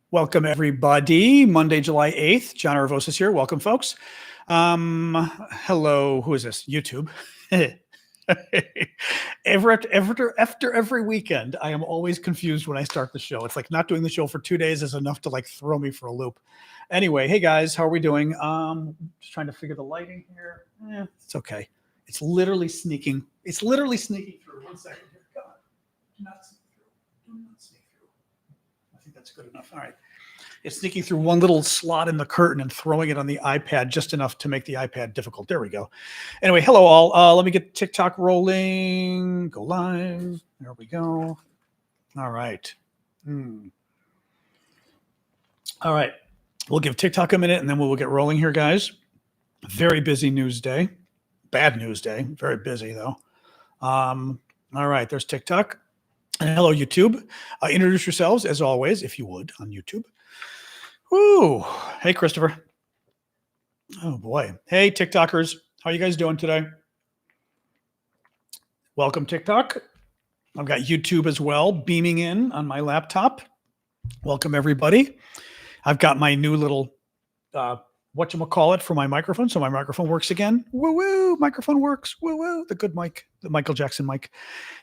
Welcome, everybody. Monday, July 8th. John Aravosis here. Welcome, folks. Hello. Who is this? YouTube. After every weekend, I am always confused when I start the show. It's like not doing the show for 2 days is enough to like throw me for a loop. Anyway, hey guys, how are we doing? Just trying to figure the lighting here. It's okay. It's literally sneaking. It's literally sneaking through. 1 second here. God, do not sneak through. Do not sneak through. I think that's good enough. All right. It's sneaking through one little slot in the curtain and throwing it on the iPad just enough to make the iPad difficult. There we go. Anyway, hello all. Let me get TikTok rolling. Go live. There we go. All right. All right. We'll give TikTok a minute and then we'll get rolling here, guys. Very busy news day. Bad news day. Very busy, though. All right. There's TikTok. And hello, YouTube. Introduce yourselves, as always, if you would, on YouTube. Ooh. Hey, Christopher. Oh, boy. Hey, TikTokers. How are you guys doing today? Welcome, TikTok. I've got YouTube as well, beaming in on my laptop. Welcome, everybody. I've got my new little, whatchamacallit for my microphone, so my microphone works again. Woo-woo, microphone works. Woo-woo, the good mic, the Michael Jackson mic.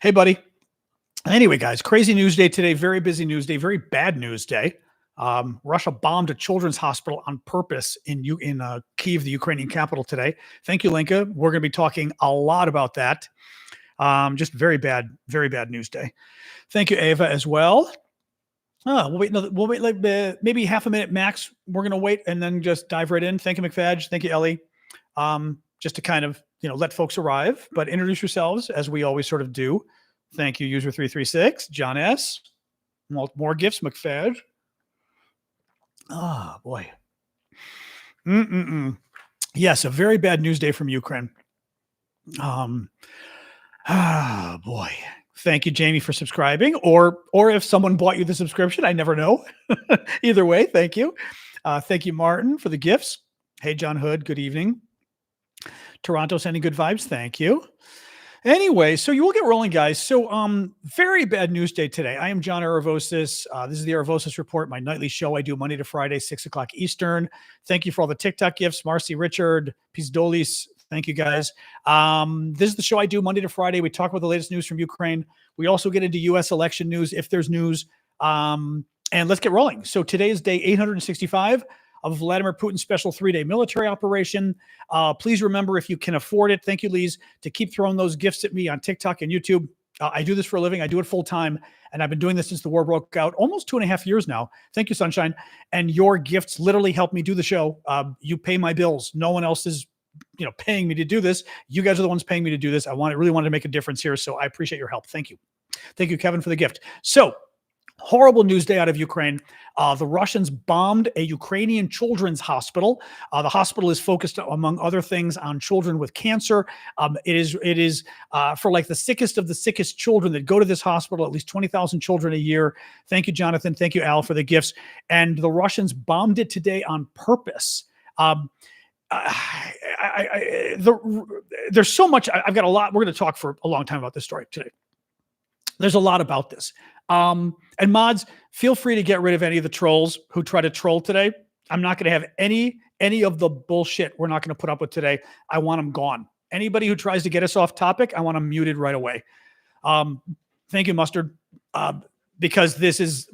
Hey, buddy. Anyway, guys, crazy news day today. Very busy news day. Very bad news day. Russia bombed a children's hospital on purpose in Kyiv, the Ukrainian capital today. Thank you, Lenka. We're going to be talking a lot about that. Just very bad news day. Thank you, Ava, as well. We'll wait like maybe half a minute max. We're going to wait and then just dive right in. Thank you, McFadge. Thank you, Ellie. Just to kind of, let folks arrive, but introduce yourselves as we always sort of do. Thank you, user 336, John S. More gifts, McFadge. Oh, boy. Yes, a very bad news day from Ukraine. Boy. Thank you, Jamie, for subscribing. Or if someone bought you the subscription, I never know. Either way, thank you. Thank you, Martin, for the gifts. Hey, John Hood, good evening. Toronto sending good vibes. Thank you. Anyway, so you will get rolling, guys. So very bad news day today. I am John Aravosis. This is the Aravosis Report, my nightly show I do Monday to Friday, 6 o'clock Eastern. Thank you for all the TikTok gifts. Marcy, Richard, Pizdolis. Thank you, guys. This is the show I do Monday to Friday. We talk about the latest news from Ukraine. We also get into U.S. election news if there's news. And let's get rolling. So today is day 865 of Vladimir Putin's special 3-day military operation. Please remember, if you can afford it, thank you, Lise, to keep throwing those gifts at me on TikTok and YouTube. I do this for a living. I do it full time. And I've been doing this since the war broke out, almost 2.5 years now. Thank you, Sunshine. And your gifts literally help me do the show. You pay my bills. No one else is paying me to do this. You guys are the ones paying me to do this. I really wanted to make a difference here. So I appreciate your help. Thank you. Thank you, Kevin, for the gift. So horrible news day out of Ukraine. The Russians bombed a Ukrainian children's hospital. The hospital is focused, among other things, on children with cancer. It is for like the sickest of the sickest children that go to this hospital, at least 20,000 children a year. Thank you, Jonathan. Thank you, Al, for the gifts. And the Russians bombed it today on purpose. There's so much. I've got a lot. We're going to talk for a long time about this story today. There's a lot about this. And mods, feel free to get rid of any of the trolls who try to troll today. I'm not going to have any of the bullshit we're not going to put up with today. I want them gone. Anybody who tries to get us off topic, I want them muted right away. Thank you, Mustard. Because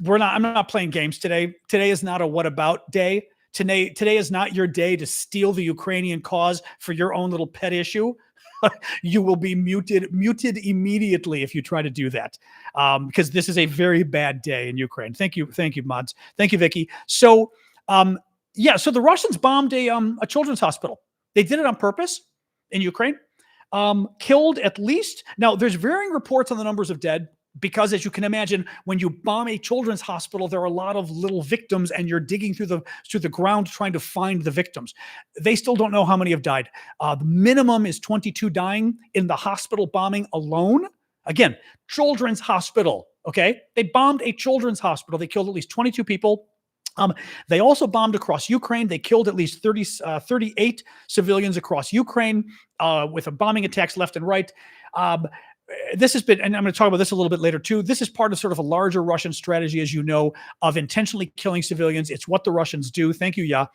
I'm not playing games today. Today is not a what about day. Today is not your day to steal the Ukrainian cause for your own little pet issue. You will be muted immediately if you try to do that, because this is a very bad day in Ukraine. Thank you, mods. Thank you, Vicky. So, so the Russians bombed a children's hospital. They did it on purpose in Ukraine. Killed at least. Now, there's varying reports on the numbers of dead, because as you can imagine, when you bomb a children's hospital, there are a lot of little victims and you're digging through the ground trying to find the victims. They still don't know how many have died. The minimum is 22 dying in the hospital bombing alone. Again, children's hospital, okay? They bombed a children's hospital. They killed at least 22 people. They also bombed across Ukraine. They killed at least 38 civilians across Ukraine with bombing attacks left and right. this has been, and I'm going to talk about this a little bit later too. This is part of sort of a larger Russian strategy, as you know, of intentionally killing civilians. It's what the Russians do. Thank you,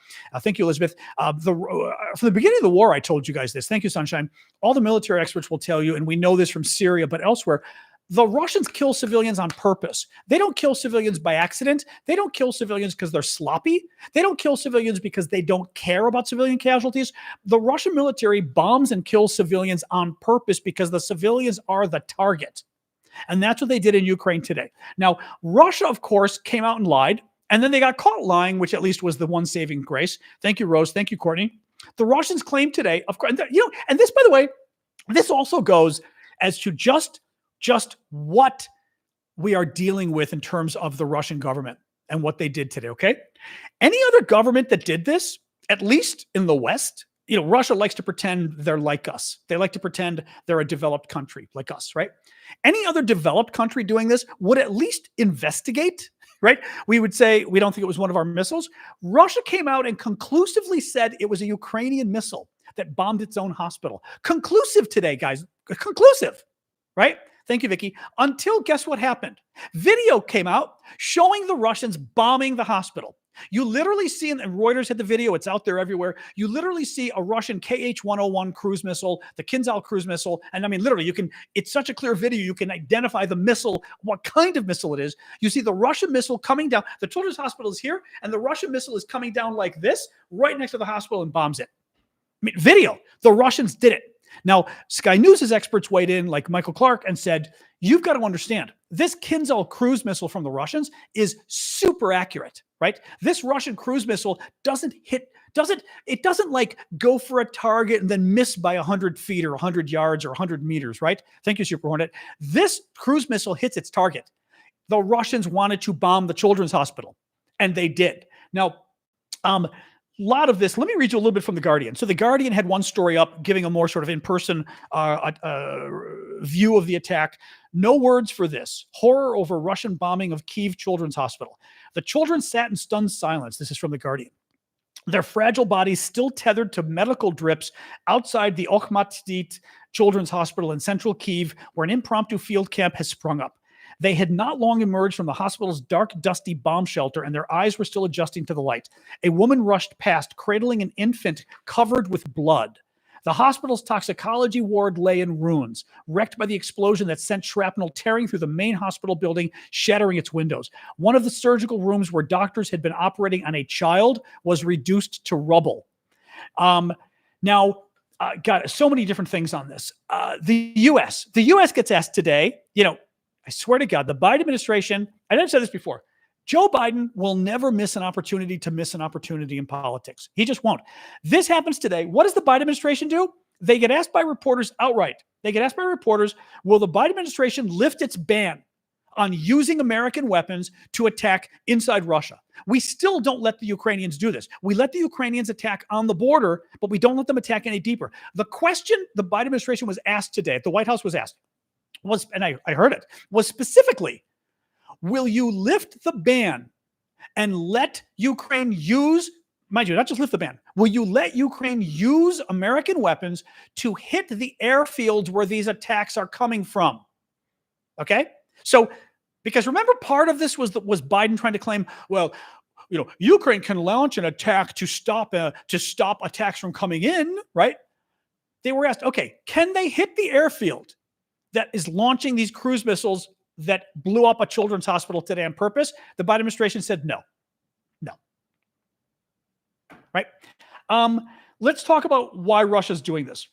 thank you, Elizabeth. From the beginning of the war, I told you guys this. Thank you, Sunshine. All the military experts will tell you, and we know this from Syria, but elsewhere, the Russians kill civilians on purpose. They don't kill civilians by accident. They don't kill civilians because they're sloppy. They don't kill civilians because they don't care about civilian casualties. The Russian military bombs and kills civilians on purpose because the civilians are the target. And that's what they did in Ukraine today. Now, Russia, of course, came out and lied, and then they got caught lying, which at least was the one saving grace. Thank you, Rose. Thank you, Courtney. The Russians claimed today, of course, and this, by the way, this also goes as to just what we are dealing with in terms of the Russian government and what they did today, okay? Any other government that did this, at least in the West, Russia likes to pretend they're like us. They like to pretend they're a developed country like us, right? Any other developed country doing this would at least investigate, right? We would say, we don't think it was one of our missiles. Russia came out and conclusively said it was a Ukrainian missile that bombed its own hospital. Conclusive today, guys. Conclusive, right? Thank you, Vicky. Until guess what happened? Video came out showing the Russians bombing the hospital. You literally see, and Reuters had the video, it's out there everywhere. You literally see a Russian KH-101 cruise missile, the Kinzhal cruise missile. And I mean, literally, it's such a clear video, you can identify the missile, what kind of missile it is. You see the Russian missile coming down. The children's hospital is here, and the Russian missile is coming down like this, right next to the hospital, and bombs it. I mean, video. The Russians did it. Now, Sky News' experts weighed in, like Michael Clark, and said, you've got to understand, this Kinzhal cruise missile from the Russians is super accurate, right? This Russian cruise missile doesn't like go for a target and then miss by 100 feet or 100 yards or 100 meters, right? Thank you, Super Hornet. This cruise missile hits its target. The Russians wanted to bomb the children's hospital, and they did. Now, lot of this, let me read you a little bit from The Guardian. So The Guardian had one story up giving a more sort of in-person view of the attack. No words for this. Horror over Russian bombing of Kyiv Children's Hospital. The children sat in stunned silence. This is from The Guardian. Their fragile bodies still tethered to medical drips outside the Okhmatdit Children's Hospital in central Kyiv, where an impromptu field camp has sprung up. They had not long emerged from the hospital's dark, dusty bomb shelter, and their eyes were still adjusting to the light. A woman rushed past, cradling an infant covered with blood. The hospital's toxicology ward lay in ruins, wrecked by the explosion that sent shrapnel tearing through the main hospital building, shattering its windows. One of the surgical rooms where doctors had been operating on a child was reduced to rubble. Got so many different things on this. The U.S. gets asked today, I swear to God, the Biden administration, I never said this before, Joe Biden will never miss an opportunity to miss an opportunity in politics. He just won't. This happens today. What does the Biden administration do? They get asked by reporters outright. They get asked by reporters, will the Biden administration lift its ban on using American weapons to attack inside Russia? We still don't let the Ukrainians do this. We let the Ukrainians attack on the border, but we don't let them attack any deeper. The question the Biden administration was asked today, the White House was asked, and I heard it, was specifically, will you lift the ban and let Ukraine use, mind you, not just lift the ban, will you let Ukraine use American weapons to hit the airfields where these attacks are coming from? Okay? So, because remember, part of this was Biden trying to claim, well, Ukraine can launch an attack to stop attacks from coming in, right? They were asked, okay, can they hit the airfield that is launching these cruise missiles that blew up a children's hospital today on purpose? The Biden administration said no. Right? Let's talk about why Russia's doing this.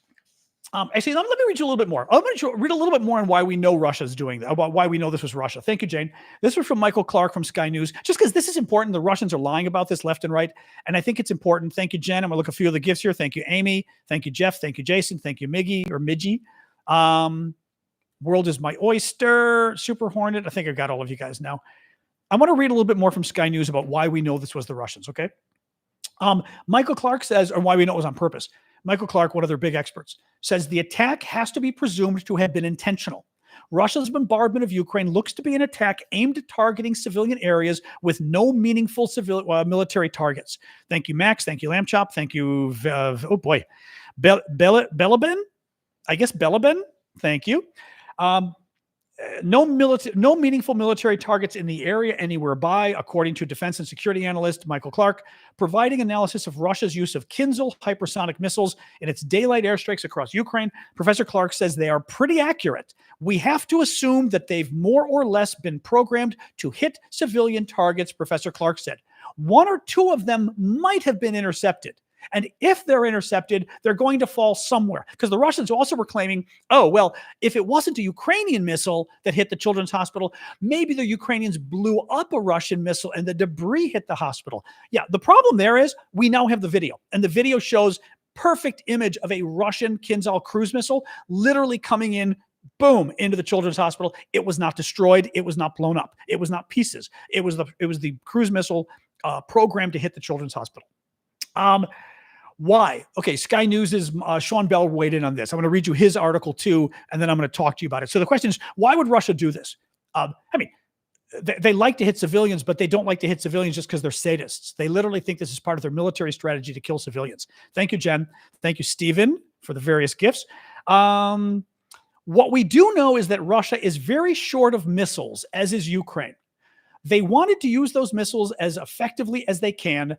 Actually, let me read you a little bit more. I'm going to read a little bit more on why we know Russia's doing that, about why we know this was Russia. Thank you, Jane. This was from Michael Clark from Sky News. Just because this is important, the Russians are lying about this left and right, and I think it's important. Thank you, Jen. I'm going to look at a few of the gifts here. Thank you, Amy. Thank you, Jeff. Thank you, Jason. Thank you, Miggy or Midgie. World is my oyster. Super Hornet. I think I've got all of you guys now. I want to read a little bit more from Sky News about why we know this was the Russians, okay? Michael Clark says, or why we know it was on purpose. Michael Clark, one of their big experts, says the attack has to be presumed to have been intentional. Russia's bombardment of Ukraine looks to be an attack aimed at targeting civilian areas with no meaningful military targets. Thank you, Max. Thank you, Lamb Chop. Thank you, Belabin? I guess Belabin. Thank you. No meaningful military targets in the area anywhere by, according to defense and security analyst Michael Clark, providing analysis of Russia's use of Kinzhal hypersonic missiles in its daylight airstrikes across Ukraine. Professor Clark says they are pretty accurate. We have to assume that they've more or less been programmed to hit civilian targets, Professor Clark said. One or two of them might have been intercepted. And if they're intercepted, they're going to fall somewhere. Because the Russians also were claiming, oh, well, if it wasn't a Ukrainian missile that hit the children's hospital, maybe the Ukrainians blew up a Russian missile and the debris hit the hospital. Yeah, the problem there is we now have the video. And the video shows perfect image of a Russian Kinzhal cruise missile literally coming in, boom, into the children's hospital. It was not destroyed. It was not blown up. It was not pieces. It was the cruise missile programmed to hit the children's hospital. Why? Okay, Sky News' Sean Bell weighed in on this. I'm going to read you his article too, and then I'm going to talk to you about it. So the question is, why would Russia do this? They like to hit civilians, but they don't like to hit civilians just because they're sadists. They literally think this is part of their military strategy to kill civilians. Thank you, Jen. Thank you, Stephen, for the various gifts. What we do know is that Russia is very short of missiles, as is Ukraine. They wanted to use those missiles as effectively as they can.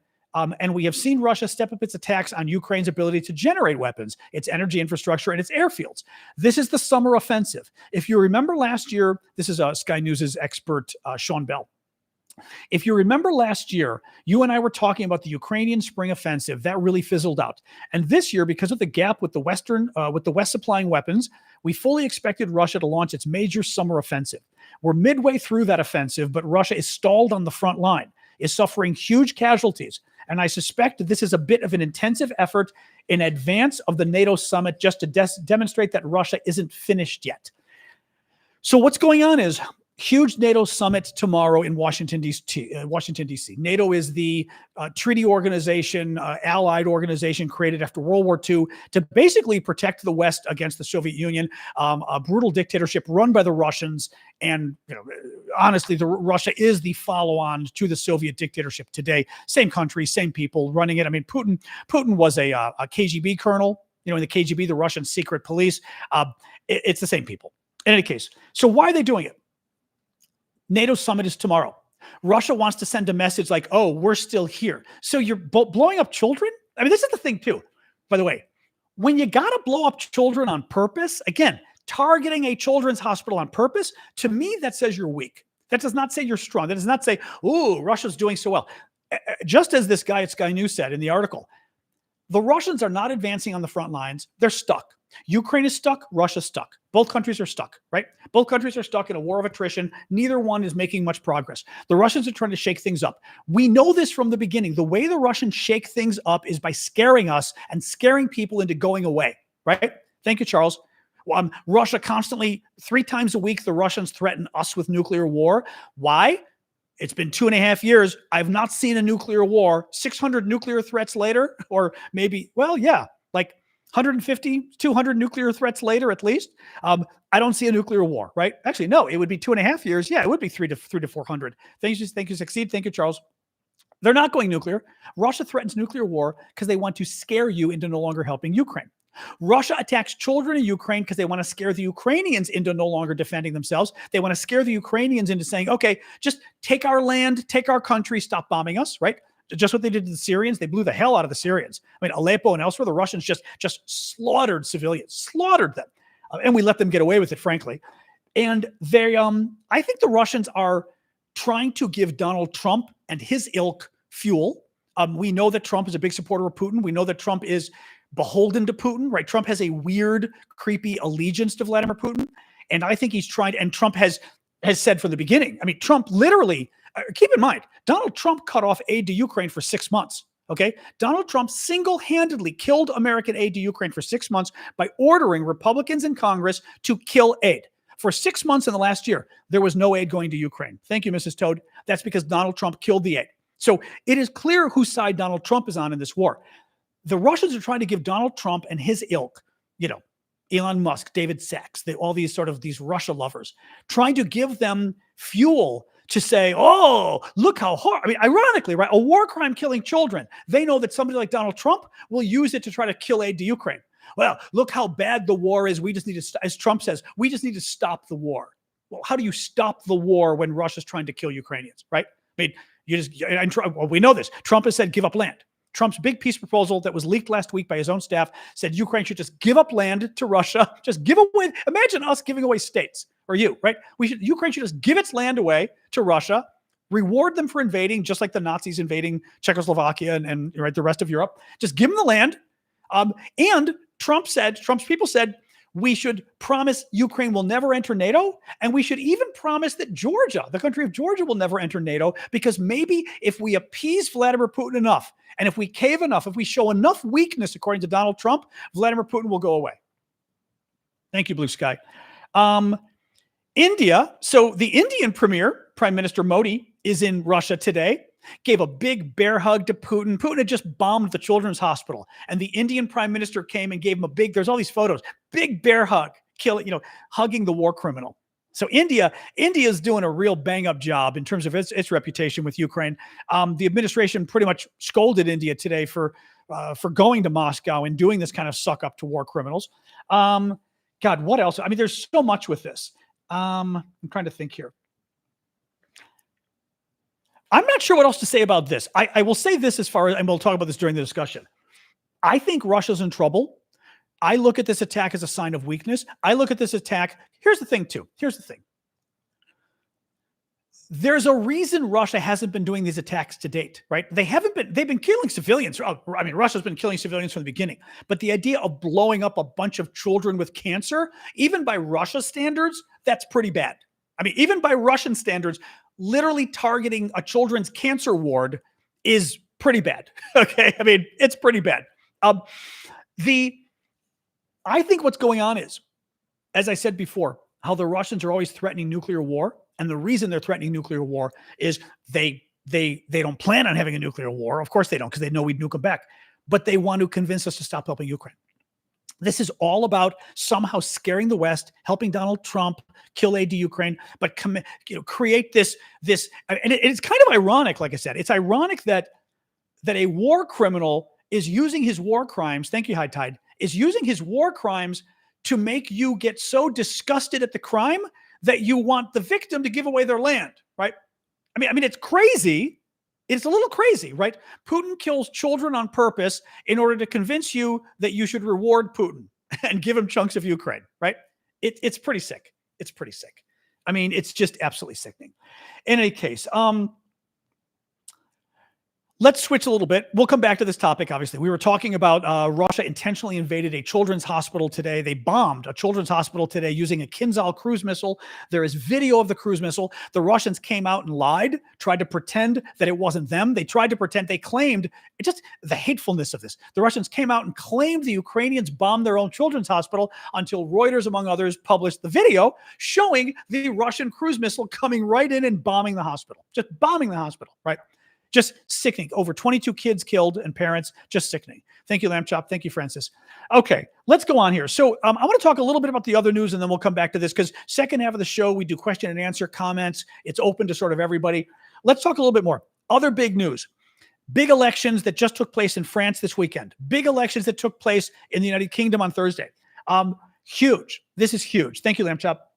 And we have seen Russia step up its attacks on Ukraine's ability to generate weapons, its energy infrastructure, and its airfields. This is the summer offensive. If you remember last year, this is Sky News' expert, Sean Bell. If you remember last year, you and I were talking about the Ukrainian spring offensive. That really fizzled out. And this year, because of the gap with the West supplying weapons, we fully expected Russia to launch its major summer offensive. We're midway through that offensive, but Russia is stalled on the front line, is suffering huge casualties. And I suspect that this is a bit of an intensive effort in advance of the NATO summit just to demonstrate that Russia isn't finished yet. So what's going on is huge NATO summit tomorrow in Washington, D.C. NATO is the treaty organization, allied organization created after World War II to basically protect the West against the Soviet Union, a brutal dictatorship run by the Russians. And honestly, Russia is the follow-on to the Soviet dictatorship today. Same country, same people running it. I mean, Putin was a KGB colonel, in the KGB, the Russian secret police. It's the same people. In any case, so why are they doing it? NATO summit is tomorrow. Russia wants to send a message like, oh, we're still here. So you're blowing up children? I mean, this is the thing too, by the way. When you got to blow up children on purpose, again, targeting a children's hospital on purpose, to me, that says you're weak. That does not say you're strong. That does not say, ooh, Russia's doing so well. Just as this guy at Sky News said in the article, the Russians are not advancing on the front lines. They're stuck. Ukraine is stuck. Russia's stuck. Both countries are stuck, right? Both countries are stuck in a war of attrition. Neither one is making much progress. The Russians are trying to shake things up. We know this from the beginning. The way the Russians shake things up is by scaring us and scaring people into going away, right? Thank you, Charles. Russia constantly, 3 times a week, the Russians threaten us with nuclear war. Why? It's been 2.5 years. I've not seen a nuclear war. 600 nuclear threats later, or maybe, well, yeah, like 150, 200 nuclear threats later, at least. I don't see a nuclear war, right? Actually, no, it would be 2.5 years. Yeah, it would be 300 to 400. Thank you, Succeed. Thank you, Charles. They're not going nuclear. Russia threatens nuclear war because they want to scare you into no longer helping Ukraine. Russia attacks children in Ukraine because they want to scare the Ukrainians into no longer defending themselves. They want to scare the Ukrainians into saying, okay, just take our land, take our country, stop bombing us, right? Just what they did to the Syrians. They blew the hell out of the Syrians. I mean, Aleppo and elsewhere, the Russians just slaughtered civilians, slaughtered them. And we let them get away with it, frankly. And they, I think the Russians are trying to give Donald Trump and his ilk fuel. We know that Trump is a big supporter of Putin. We know that Trump is beholden to Putin, right? Trump has a weird, creepy allegiance to Vladimir Putin. And I think he's trying, and Trump has said from the beginning, I mean, Trump literally, keep in mind, Donald Trump cut off aid to Ukraine for 6 months. Okay. Donald Trump single-handedly killed American aid to Ukraine for 6 months by ordering Republicans in Congress to kill aid. For 6 months in the last year, there was no aid going to Ukraine. Thank you, Mrs. Toad. That's because Donald Trump killed the aid. So it is clear whose side Donald Trump is on in this war. The Russians are trying to give Donald Trump and his ilk, Elon Musk, David Sachs, all these sort of these Russia lovers, trying to give them fuel to say, oh, look how hard. I mean, ironically, right? A war crime killing children. They know that somebody like Donald Trump will use it to try to kill aid to Ukraine. Well, look how bad the war is. We just need to, as Trump says, we just need to stop the war. Well, how do you stop the war when Russia's trying to kill Ukrainians, right? I mean, you just, and Trump, well, we know this. Trump has said give up land. Trump's big peace proposal that was leaked last week by his own staff said Ukraine should just give up land to Russia. Just give away. Imagine us giving away states, or you, right? Ukraine should just give its land away to Russia, reward them for invading, just like the Nazis invading Czechoslovakia and right, the rest of Europe. Just give them the land. And Trump's people said, we should promise Ukraine will never enter NATO, and we should even promise that Georgia, the country of Georgia, will never enter NATO, because maybe if we appease Vladimir Putin enough, and if we cave enough, if we show enough weakness, according to Donald Trump, Vladimir Putin will go away. Thank you, Blue Sky. India, so the Indian premier, Prime Minister Modi, is in Russia today. Gave a big bear hug to Putin. Putin had just bombed the children's hospital, and the Indian prime minister came and gave him a big, there's all these photos, big bear hug, hugging the war criminal. So India is doing a real bang up job in terms of its reputation with Ukraine. The administration pretty much scolded India today for going to Moscow and doing this kind of suck up to war criminals. God, what else? I mean, there's so much with this. I'm trying to think here. I'm not sure what else to say about this. I will say this as far as, and we'll talk about this during the discussion. I think Russia's in trouble. I look at this attack as a sign of weakness. I look at this attack. Here's the thing, too. Here's the thing. There's a reason Russia hasn't been doing these attacks to date, right? They've been killing civilians. I mean, Russia's been killing civilians from the beginning. But the idea of blowing up a bunch of children with cancer, even by Russia standards, that's pretty bad. I mean, even by Russian standards, literally targeting a children's cancer ward is pretty bad. Okay. I mean, it's pretty bad. I think what's going on is, as I said before, how the Russians are always threatening nuclear war. And the reason they're threatening nuclear war is they don't plan on having a nuclear war. Of course they don't, because they know we'd nuke them back. But they want to convince us to stop helping Ukraine. This is all about somehow scaring the West, helping Donald Trump kill aid to Ukraine, but create this. And it's kind of ironic, like I said. It's ironic that a war criminal is using his war crimes. Thank you, High Tide. Is using his war crimes to make you get so disgusted at the crime that you want the victim to give away their land, right? I mean, it's crazy. It's a little crazy, right? Putin kills children on purpose in order to convince you that you should reward Putin and give him chunks of Ukraine, right? It's pretty sick. It's pretty sick. I mean, it's just absolutely sickening. In any case, let's switch a little bit. We'll come back to this topic, obviously. We were talking about Russia intentionally invaded a children's hospital today. They bombed a children's hospital today using a Kinzhal cruise missile. There is video of the cruise missile. The Russians came out and lied, tried to pretend that it wasn't them. They tried to pretend, they claimed, just the hatefulness of this. The Russians came out and claimed the Ukrainians bombed their own children's hospital until Reuters, among others, published the video showing the Russian cruise missile coming right in and bombing the hospital. Just bombing the hospital, right? Just sickening. Over 22 kids killed and parents. Just sickening. Thank you, Lamb Chop. Thank you, Francis. Okay, let's go on here. So I want to talk a little bit about the other news, and then we'll come back to this, because second half of the show, we do question and answer, comments. It's open to sort of everybody. Let's talk a little bit more. Other big news. Big elections that just took place in France this weekend. Big elections that took place in the United Kingdom on Thursday. Huge. This is huge. Thank you, Lamb Chop.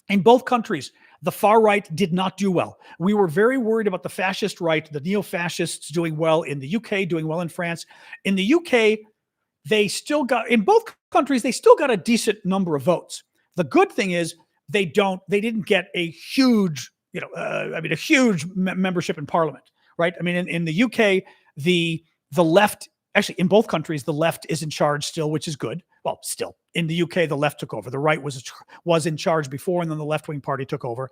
In both countries, the far right did not do well. We were very worried about the fascist right, the neo-fascists doing well in the UK, doing well in France. In the UK, in both countries, they still got a decent number of votes. The good thing is they didn't get a huge, a huge membership in parliament, right? I mean, in the UK, the left, actually in both countries, the left is in charge still, which is good. Well, still. In the UK, the left took over. The right was in charge before, and then the left-wing party took over.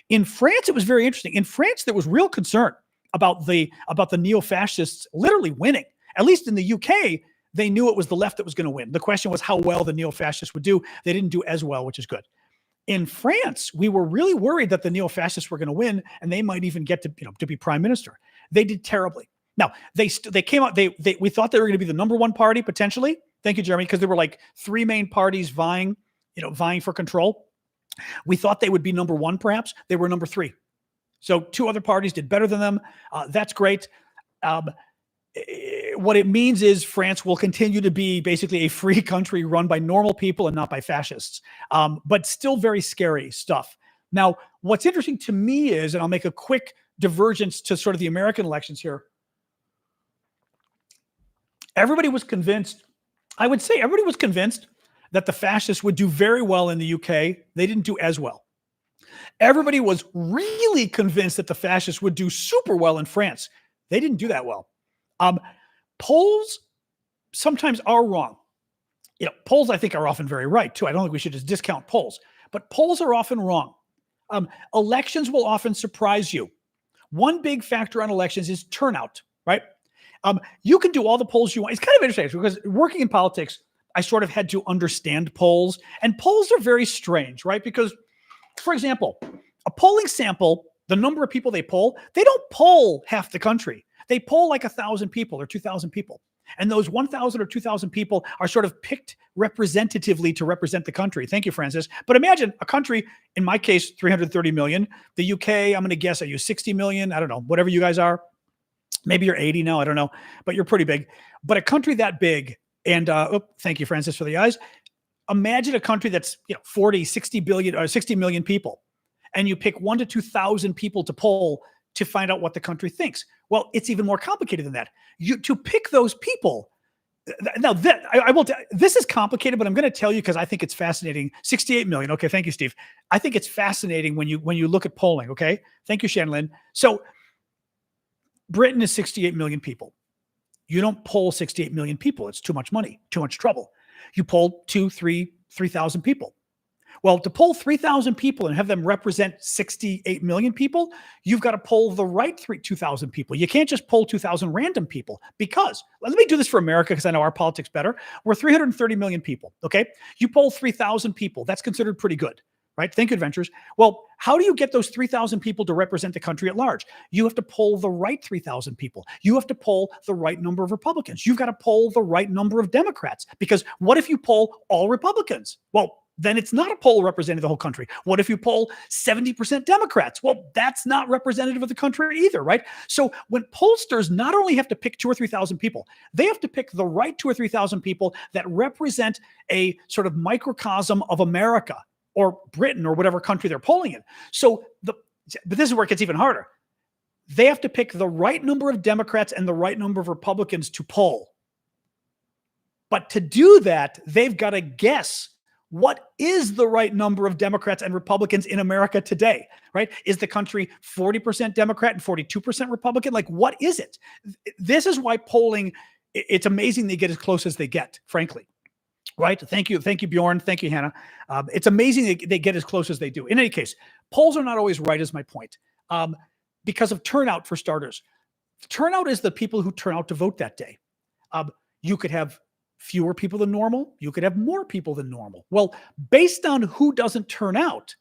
In France, it was very interesting. In France, there was real concern about the neo-fascists literally winning. At least in the UK, they knew it was the left that was going to win. The question was how well the neo-fascists would do. They didn't do as well, which is good. In France, we were really worried that the neo-fascists were going to win, and they might even get to be prime minister. They did terribly. Now, they came out, we thought they were going to be the number one party, potentially. Thank you, Jeremy, because there were like three main parties vying for control. We thought they would be number one, perhaps. They were number three. So two other parties did better than them. That's great. what it means is France will continue to be basically a free country run by normal people and not by fascists, but still very scary stuff. Now, what's interesting to me is, and I'll make a quick divergence to sort of the American elections here. Everybody was convinced, I would say everybody was convinced that the fascists would do very well in the UK. They didn't do as well. Everybody was really convinced that the fascists would do super well in France. They didn't do that well. Polls sometimes are wrong. Polls I think are often very right too. I don't think we should just discount polls, but polls are often wrong. Elections will often surprise you. One big factor on elections is turnout, right? You can do all the polls you want. It's kind of interesting because working in politics, I sort of had to understand polls, and polls are very strange, right? Because, for example, a polling sample, the number of people they poll, they don't poll half the country. They poll like 1,000 people or 2,000 people. And those 1,000 or 2,000 people are sort of picked representatively to represent the country. Thank you, Francis. But imagine a country, in my case, 330 million. The UK, I'm going to guess, are you 60 million? I don't know, whatever you guys are. Maybe you're 80 now, I don't know, but you're pretty big. But a country that big, and thank you, Francis, for the eyes. Imagine a country that's 40, 60 billion or 60 million people, and you pick 1,000 to 2,000 people to poll to find out what the country thinks. Well, it's even more complicated than that. To pick those people. Now, this is complicated, but I'm going to tell you because I think it's fascinating. 68 million. Okay, thank you, Steve. I think it's fascinating when you look at polling. Okay, thank you, Shanlin. So, Britain is 68 million people. You don't poll 68 million people. It's too much money, too much trouble. You poll 3,000 people. Well, to poll 3,000 people and have them represent 68 million people, you've got to poll the right 2,000 people. You can't just poll 2,000 random people because, let me do this for America because I know our politics better. We're 330 million people, okay? You poll 3,000 people. That's considered pretty good, right? Thank you, Adventures. Well, how do you get those 3,000 people to represent the country at large? You have to poll the right 3,000 people. You have to poll the right number of Republicans. You've got to poll the right number of Democrats because what if you poll all Republicans? Well, then it's not a poll representing the whole country. What if you poll 70% Democrats? Well, that's not representative of the country either, right? So when pollsters not only have to pick 2,000 or 3,000 people, they have to pick the right 2,000 or 3,000 people that represent a sort of microcosm of America or Britain or whatever country they're polling in. But this is where it gets even harder. They have to pick the right number of Democrats and the right number of Republicans to poll. But to do that, they've got to guess what is the right number of Democrats and Republicans in America today, right? Is the country 40% Democrat and 42% Republican? Like, what is it? This is why polling, it's amazing they get as close as they get, frankly, right? Thank you, Bjorn. Thank you, Hannah. It's amazing they get as close as they do. In any case, polls are not always right, is my point, because of turnout, for starters. Turnout is the people who turn out to vote that day. You could have fewer people than normal. You could have more people than normal. Well, based on who doesn't turn out,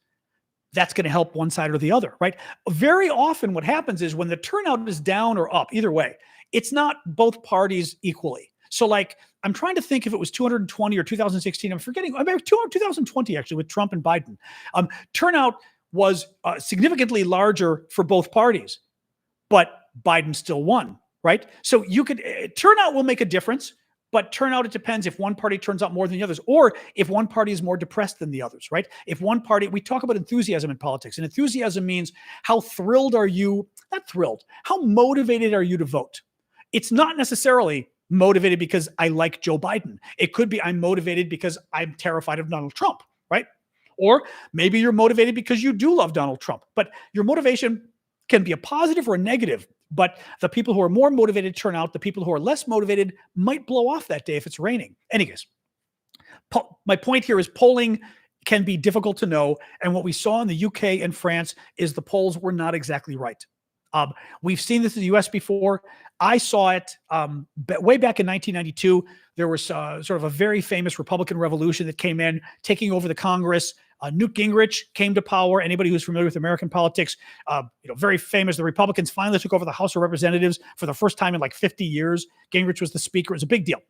that's going to help one side or the other, right? Very often what happens is when the turnout is down or up, either way, it's not both parties equally. So like, I'm trying to think if it was 220 or 2016. I'm forgetting. I mean, 2020 actually with Trump and Biden. Turnout was significantly larger for both parties, but Biden still won, right? So you could, turnout will make a difference. But turnout, it depends if one party turns out more than the others, or if one party is more depressed than the others, right? If one party, we talk about enthusiasm in politics, and enthusiasm means how thrilled are you, not thrilled, how motivated are you to vote? It's not necessarily motivated because I like Joe Biden. It could be I'm motivated because I'm terrified of Donald Trump, right? Or maybe you're motivated because you do love Donald Trump, but your motivation can be a positive or a negative. But the people who are more motivated turn out. The people who are less motivated might blow off that day if it's raining. Anyways, my point here is polling can be difficult to know. And what we saw in the UK and France is the polls were not exactly right. We've seen this in the US before. I saw it way back in 1992. There was sort of a very famous Republican revolution that came in, taking over the Congress. Newt Gingrich came to power. Anybody who's familiar with American politics, very famous. The Republicans finally took over the House of Representatives for the first time in like 50 years. Gingrich was the speaker. It was a big deal.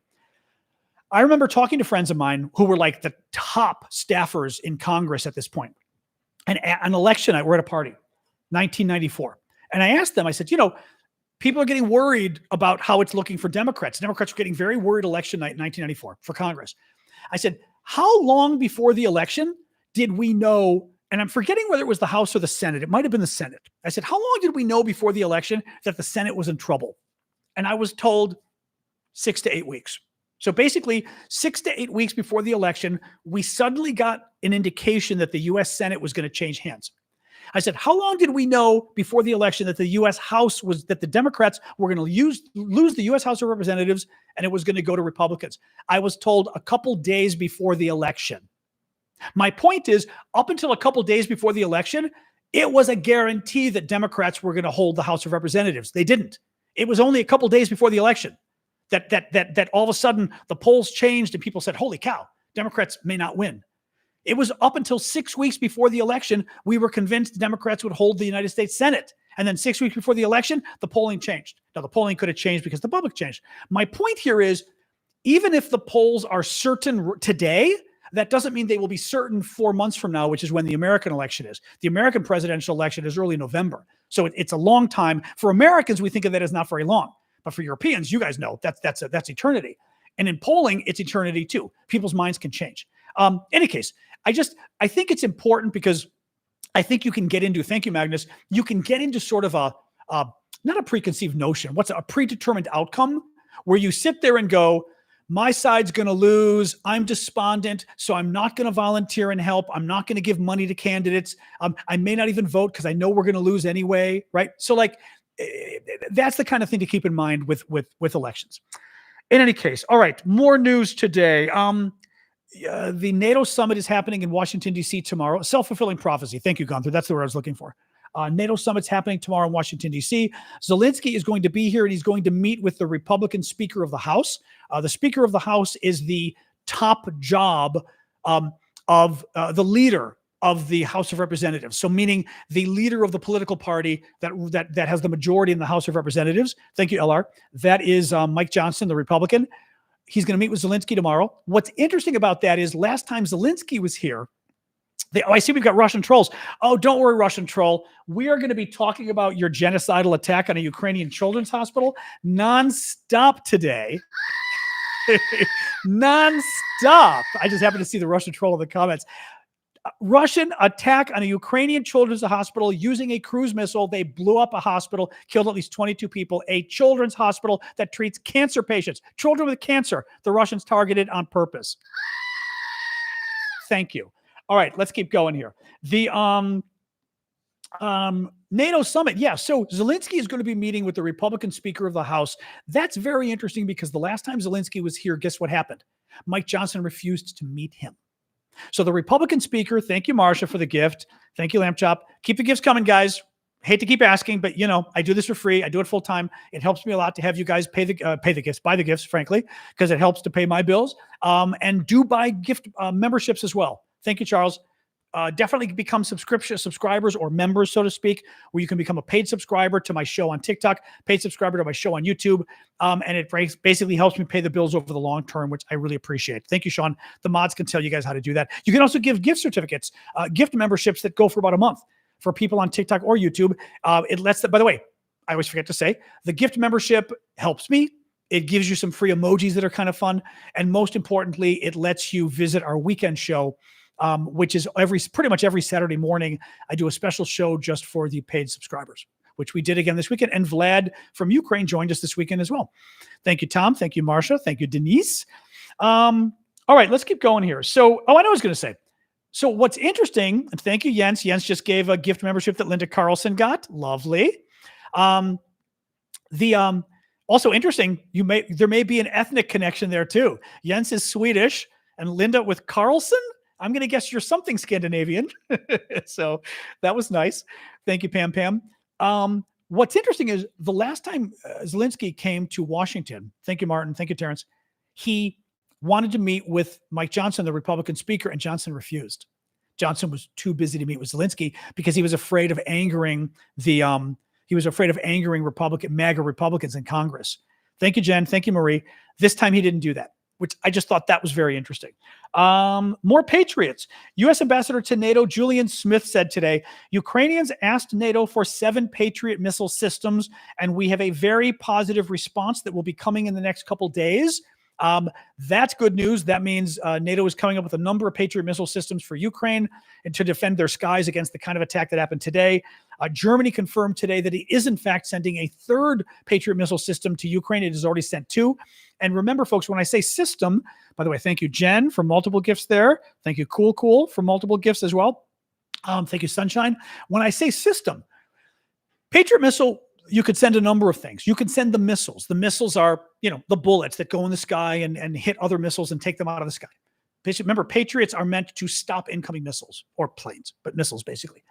I remember talking to friends of mine who were like the top staffers in Congress at this point. And an election night, we're at a party, 1994. And I asked them, I said, People are getting worried about how it's looking for Democrats. Democrats were getting very worried election night in 1994 for Congress. I said, how long before the election did we know? And I'm forgetting whether it was the House or the Senate. It might have been the Senate. I said, how long did we know before the election that the Senate was in trouble? And I was told 6 to 8 weeks. So basically 6 to 8 weeks before the election, we suddenly got an indication that the U.S. Senate was going to change hands. I said, how long did we know before the election that the U.S. House was, that the Democrats were going to lose the U.S. House of Representatives and it was going to go to Republicans? I was told a couple days before the election. My point is, up until a couple days before the election, it was a guarantee that Democrats were going to hold the House of Representatives. They didn't. It was only a couple days before the election that all of a sudden the polls changed and people said, holy cow, Democrats may not win. It was up until 6 weeks before the election, we were convinced Democrats would hold the United States Senate. And then 6 weeks before the election, the polling changed. Now, the polling could have changed because the public changed. My point here is, even if the polls are certain today, that doesn't mean they will be certain 4 months from now, which is when the American election is. The American presidential election is early November. So it's a long time. For Americans, we think of that as not very long. But for Europeans, you guys know that's eternity. And in polling, it's eternity too. People's minds can change. Any case, I think it's important because I think you can get into, thank you, Magnus, you can get into sort of not a preconceived notion, what's a predetermined outcome where you sit there and go, my side's going to lose. I'm despondent, so I'm not going to volunteer and help. I'm not going to give money to candidates. I may not even vote because I know we're going to lose anyway, right? So like, that's the kind of thing to keep in mind with elections. In any case, all right, more news today. The NATO summit is happening in Washington, D.C. tomorrow. Self-fulfilling prophecy. Thank you, Gunther. That's the word I was looking for. NATO summit's happening tomorrow in Washington, D.C. Zelensky is going to be here, and he's going to meet with the Republican Speaker of the House. The Speaker of the House is the top job of the leader of the House of Representatives. So meaning the leader of the political party that has the majority in the House of Representatives. Thank you, LR. That is Mike Johnson, the Republican. He's going to meet with Zelensky tomorrow. What's interesting about that is last time Zelensky was here, I see we've got Russian trolls. Oh, don't worry, Russian troll. We are going to be talking about your genocidal attack on a Ukrainian children's hospital nonstop today. Nonstop. I just happened to see the Russian troll in the comments. Russian attack on a Ukrainian children's hospital using a cruise missile. They blew up a hospital, killed at least 22 people. A children's hospital that treats cancer patients, children with cancer. The Russians targeted on purpose. Thank you. All right, let's keep going here. The NATO summit. Yeah, so Zelensky is going to be meeting with the Republican Speaker of the House. That's very interesting because the last time Zelensky was here, guess what happened? Mike Johnson refused to meet him. So the Republican Speaker, thank you, Marsha, for the gift. Thank you, Lamb Chop. Keep the gifts coming, guys. Hate to keep asking, but you know, I do this for free. I do it full time. It helps me a lot to have you guys buy the gifts, frankly, because it helps to pay my bills. And do buy gift memberships as well. Thank you, Charles. Definitely become subscribers or members, so to speak, where you can become a paid subscriber to my show on TikTok, paid subscriber to my show on YouTube. And it basically helps me pay the bills over the long term, which I really appreciate. Thank you, Sean. The mods can tell you guys how to do that. You can also give gift certificates, gift memberships that go for about a month for people on TikTok or YouTube. It lets them, by the way, I always forget to say, the gift membership helps me. It gives you some free emojis that are kind of fun. And most importantly, it lets you visit our weekend show, which is pretty much every Saturday morning. I do a special show just for the paid subscribers, which we did again this weekend. And Vlad from Ukraine joined us this weekend as well. Thank you, Tom. Thank you, Marsha. Thank you, Denise. All right, let's keep going here. So, I know what I was going to say. So what's interesting, and thank you, Jens. Jens just gave a gift membership that Linda Carlson got. Lovely. Also interesting, there may be an ethnic connection there too. Jens is Swedish and Linda with Carlson. I'm going to guess you're something Scandinavian. So that was nice. Thank you, Pam Pam. What's interesting is the last time Zelensky came to Washington, thank you, Martin. Thank you, Terrence. He wanted to meet with Mike Johnson, the Republican Speaker, and Johnson refused. Johnson was too busy to meet with Zelensky because he was afraid of angering MAGA Republicans in Congress. Thank you, Jen. Thank you, Marie. This time he didn't do that. which I just thought that was very interesting. More Patriots. U.S. Ambassador to NATO Julian Smith said today, Ukrainians asked NATO for 7 Patriot missile systems, and we have a very positive response that will be coming in the next couple days. That's good news. That means NATO is coming up with a number of Patriot missile systems for Ukraine and to defend their skies against the kind of attack that happened today. Germany confirmed today that it is in fact sending a 3rd Patriot missile system to Ukraine. It has already sent 2. And remember, folks, when I say system, by the way, thank you, Jen, for multiple gifts there. Thank you, Cool, for multiple gifts as well. Thank you, Sunshine. When I say system, Patriot missile, you could send a number of things. You can send the missiles. The missiles are, the bullets that go in the sky and hit other missiles and take them out of the sky. Remember, Patriots are meant to stop incoming missiles or planes, but missiles basically.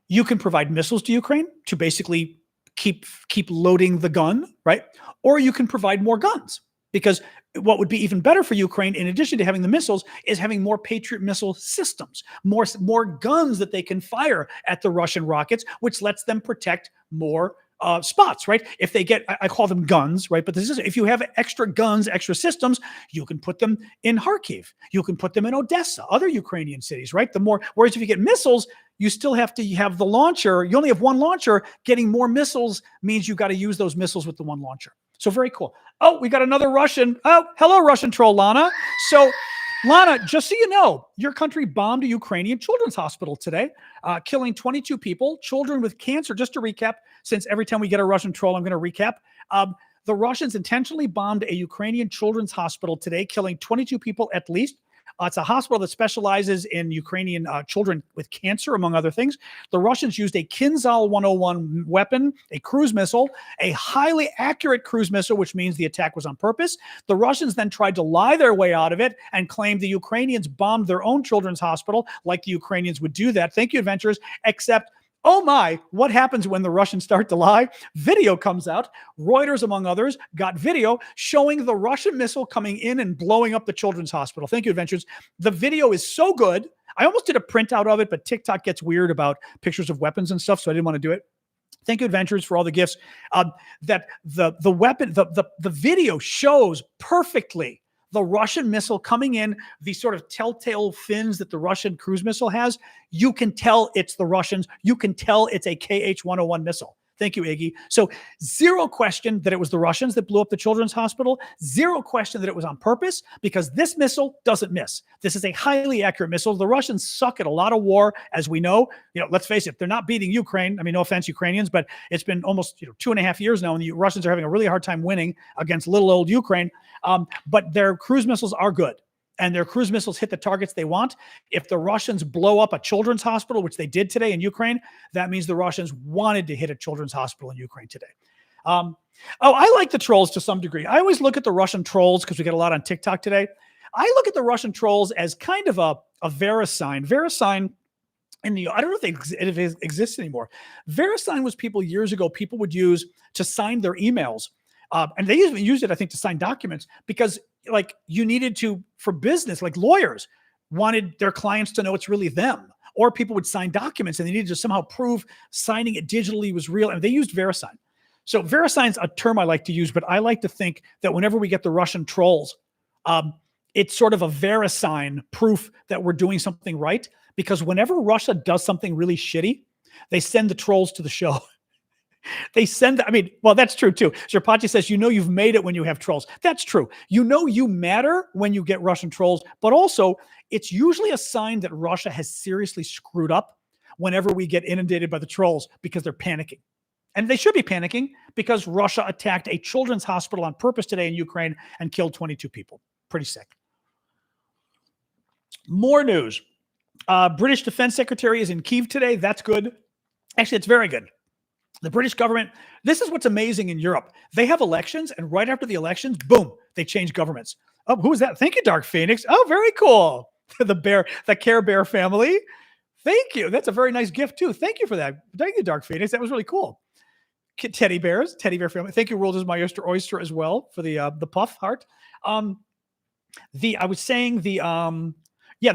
You can provide missiles to Ukraine to basically keep loading the gun, right? Or you can provide more guns, because what would be even better for Ukraine, in addition to having the missiles, is having more Patriot missile systems, more guns that they can fire at the Russian rockets, which lets them protect more spots, right? If they get, I call them guns, right? But this is, if you have extra guns, extra systems, you can put them in Kharkiv, you can put them in Odessa, other Ukrainian cities, right? Whereas if you get missiles, you still have to have the launcher. You only have one launcher. Getting more missiles means you got to use those missiles with the one launcher. So very cool. Oh, we got another Russian. Oh, hello, Russian troll, Lana. So Lana, just so you know, your country bombed a Ukrainian children's hospital today, killing 22 people, children with cancer. Just to recap, since every time we get a Russian troll, I'm going to recap. The Russians intentionally bombed a Ukrainian children's hospital today, killing 22 people at least. It's a hospital that specializes in Ukrainian children with cancer, among other things. The Russians used a Kinzhal 101 weapon, a cruise missile, a highly accurate cruise missile, which means the attack was on purpose. The Russians then tried to lie their way out of it and claimed the Ukrainians bombed their own children's hospital, like the Ukrainians would do that. Thank you, adventurers, except, oh my, what happens when the Russians start to lie? Video comes out. Reuters, among others, got video showing the Russian missile coming in and blowing up the children's hospital. Thank you, adventurers. The video is so good. I almost did a printout of it, but TikTok gets weird about pictures of weapons and stuff, so I didn't want to do it. Thank you, adventurers, for all the gifts. That the weapon, the video shows perfectly the Russian missile coming in, these sort of telltale fins that the Russian cruise missile has. You can tell it's the Russians. You can tell it's a KH-101 missile. Thank you, Iggy. So 0 question that it was the Russians that blew up the children's hospital. 0 question that it was on purpose, because this missile doesn't miss. This is a highly accurate missile. The Russians suck at a lot of war, as we know. Let's face it, they're not beating Ukraine. I mean, no offense, Ukrainians, but it's been almost 2.5 years now, and the Russians are having a really hard time winning against little old Ukraine. But their cruise missiles are good, and their cruise missiles hit the targets they want. If the Russians blow up a children's hospital, which they did today in Ukraine, that means the Russians wanted to hit a children's hospital in Ukraine today. I like the trolls to some degree. I always look at the Russian trolls, because we get a lot on TikTok today. I look at the Russian trolls as kind of a VeriSign. VeriSign, I don't know if it exists anymore. VeriSign was years ago, people would use to sign their emails. And they even used it, I think, to sign documents, because you needed to, for business, like lawyers wanted their clients to know it's really them, or people would sign documents and they needed to somehow prove signing it digitally was real. And they used VeriSign. So VeriSign's a term I like to use, but I like to think that whenever we get the Russian trolls, it's sort of a VeriSign proof that we're doing something right, because whenever Russia does something really shitty, they send the trolls to the show. They send, well, that's true too. Sherpachi says, you've made it when you have trolls. That's true. You matter when you get Russian trolls, but also it's usually a sign that Russia has seriously screwed up whenever we get inundated by the trolls, because they're panicking. And they should be panicking, because Russia attacked a children's hospital on purpose today in Ukraine and killed 22 people. Pretty sick. More news. British Defense Secretary is in Kyiv today. That's good. Actually, it's very good. The British government, this is what's amazing in Europe. They have elections, and right after the elections, boom, they change governments. Oh, who is that? Thank you, Dark Phoenix. Oh, very cool. The Care Bear family. Thank you. That's a very nice gift too. Thank you for that. Thank you, Dark Phoenix. That was really cool. Teddy Bear family. Thank you, World is my oyster as well, for the puff heart. The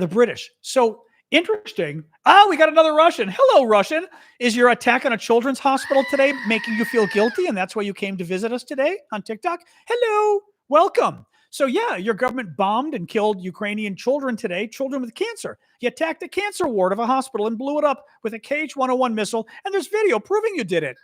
British. So interesting. We got another Russian. Hello, Russian. Is your attack on a children's hospital today making you feel guilty, and that's why you came to visit us today on TikTok? Hello. Welcome. So yeah, your government bombed and killed Ukrainian children today, children with cancer. You attacked a cancer ward of a hospital and blew it up with a KH-101 missile, and there's video proving you did it.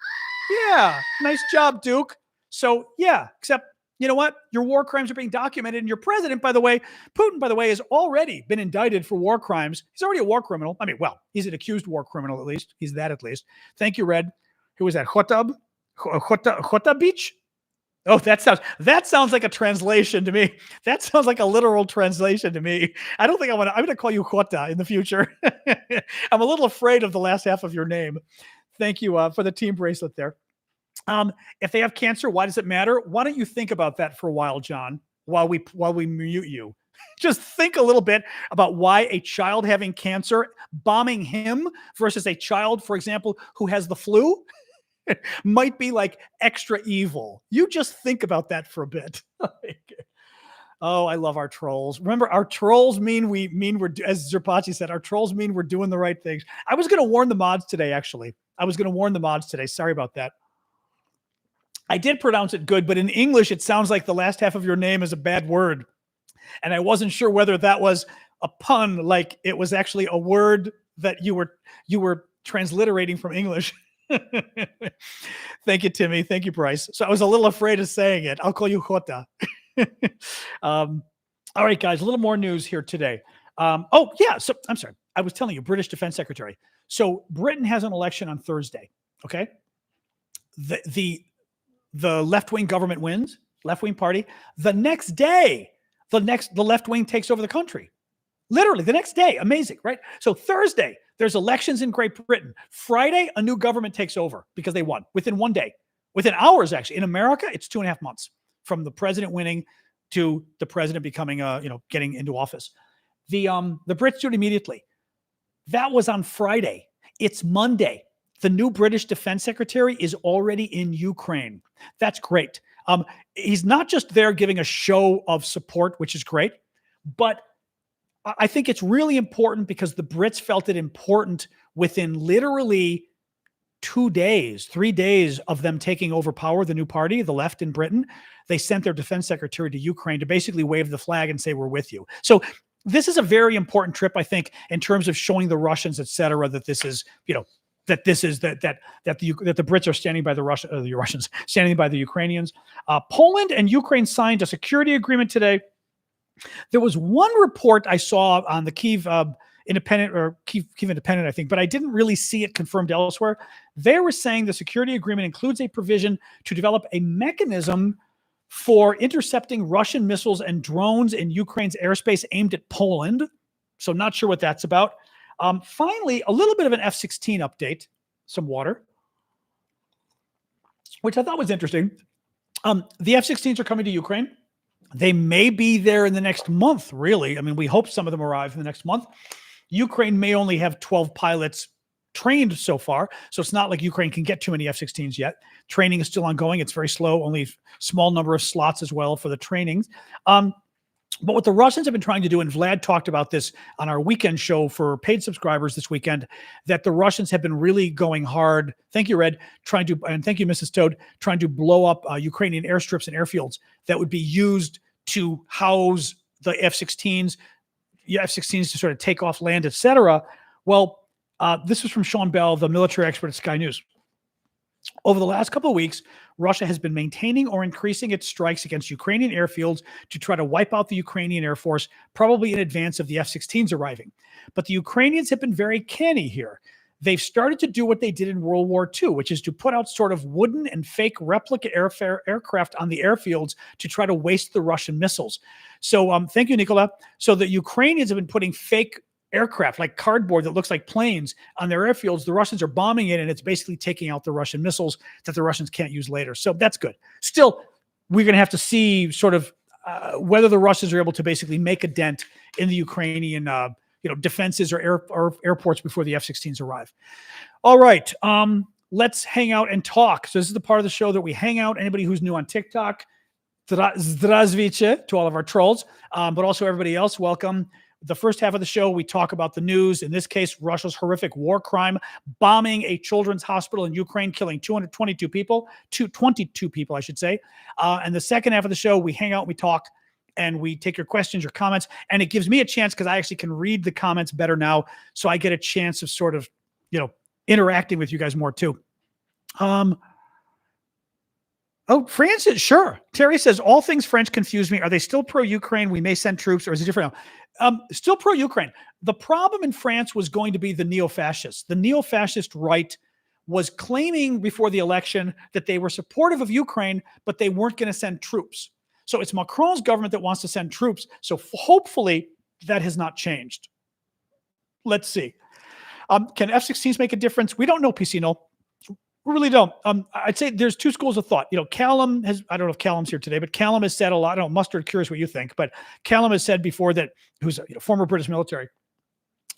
Yeah, nice job, Duke. So yeah, except you know what? Your war crimes are being documented, and your president, by the way, Putin, by the way, has already been indicted for war crimes. He's already a war criminal. I mean, well, he's an accused war criminal at least. He's that at least. Thank you, Red. Who was that? Khotab Beach? Oh, that sounds like a translation to me. That sounds like a literal translation to me. I don't think I'm going to call you Khota in the future. I'm a little afraid of the last half of your name. Thank you for the team bracelet there. If they have cancer, why does it matter? Why don't you think about that for a while, John, while we mute you? Just think a little bit about why a child having cancer, bombing him versus a child, for example, who has the flu might be like extra evil. You just think about that for a bit. Oh, I love our trolls. Remember, our trolls mean we're, as Zerpachi said, our trolls mean we're doing the right things. I was going to warn the mods today, actually. Sorry about that. I did pronounce it good, but in English, it sounds like the last half of your name is a bad word. And I wasn't sure whether that was a pun, like it was actually a word that you were transliterating from English. Thank you, Timmy. Thank you, Bryce. So I was a little afraid of saying it. I'll call you Jota. All right, guys, a little more news here today. So I'm sorry. I was telling you, British Defense Secretary. So Britain has an election on Thursday. Okay. The left-wing government wins, left-wing party. The next day, the left wing takes over the country. Literally the next day. Amazing, right? So Thursday, there's elections in Great Britain. Friday, a new government takes over because they won within one day, within hours, actually. In America, it's 2.5 months from the president winning to the president becoming, getting into office. The Brits do it immediately. That was on Friday. It's Monday. The new British Defense Secretary is already in Ukraine. That's great. He's not just there giving a show of support, which is great, but I think it's really important because the Brits felt it important within literally 3 days of them taking over power, the new party, the left in Britain. They sent their defense secretary to Ukraine to basically wave the flag and say, we're with you. So this is a very important trip, I think, in terms of showing the Russians, et cetera, that this is, that the Brits are standing by the Russians, standing by the Ukrainians. Poland and Ukraine signed a security agreement today. There was one report I saw on the Kyiv Independent, or Kyiv Independent, I think, but I didn't really see it confirmed elsewhere. They were saying the security agreement includes a provision to develop a mechanism for intercepting Russian missiles and drones in Ukraine's airspace aimed at Poland. So not sure what that's about. Finally, a little bit of an F-16 update, some water, which I thought was interesting. The F-16s are coming to Ukraine. They may be there in the next month, really. I mean, we hope some of them arrive in the next month. Ukraine may only have 12 pilots trained so far, so it's not like Ukraine can get too many F-16s yet. Training is still ongoing. It's very slow, only small number of slots as well for the trainings. But what the Russians have been trying to do, and Vlad talked about this on our weekend show for paid subscribers this weekend, that the Russians have been really going hard. Thank you, Red. And thank you, Mrs. Toad, trying to blow up Ukrainian airstrips and airfields that would be used to house the F-16s to sort of take off land, etc. Well, this was from Sean Bell, the military expert at Sky News. Over the last couple of weeks, Russia has been maintaining or increasing its strikes against Ukrainian airfields to try to wipe out the Ukrainian Air Force, probably in advance of the F-16s arriving. But the Ukrainians have been very canny here. They've started to do what they did in World War II, which is to put out sort of wooden and fake replica aircraft on the airfields to try to waste the Russian missiles. So thank you, Nicola. So the Ukrainians have been putting fake aircraft, like cardboard that looks like planes, on their airfields. The Russians are bombing it, and it's basically taking out the Russian missiles that the Russians can't use later. So that's good. Still, we're going to have to see sort of whether the Russians are able to basically make a dent in the Ukrainian defenses or airports before the F-16s arrive. All right. Let's hang out and talk. So this is the part of the show that we hang out. Anybody who's new on TikTok, zdravstvuyte to all of our trolls, but also everybody else, welcome. The first half of the show, we talk about the news. In this case, Russia's horrific war crime, bombing a children's hospital in Ukraine, killing 22 people, I should say. And the second half of the show, we hang out, we talk and we take your questions, your comments, and it gives me a chance because I actually can read the comments better now. So I get a chance of sort of, interacting with you guys more too. Francis, sure. Terry says, all things French confuse me. Are they still pro-Ukraine? We may send troops, or is it different now? Still pro-Ukraine. The problem in France was going to be the neo-fascists. The neo-fascist right was claiming before the election that they were supportive of Ukraine, but they weren't going to send troops. So it's Macron's government that wants to send troops. So hopefully that has not changed. Let's see. Can F-16s make a difference? We don't know, PC Null. We really don't. I'd say there's two schools of thought. Callum has, I don't know if Callum's here today, but Callum has said a lot. I don't know, Mustard, curious what you think, but Callum has said before that, who's a former British military,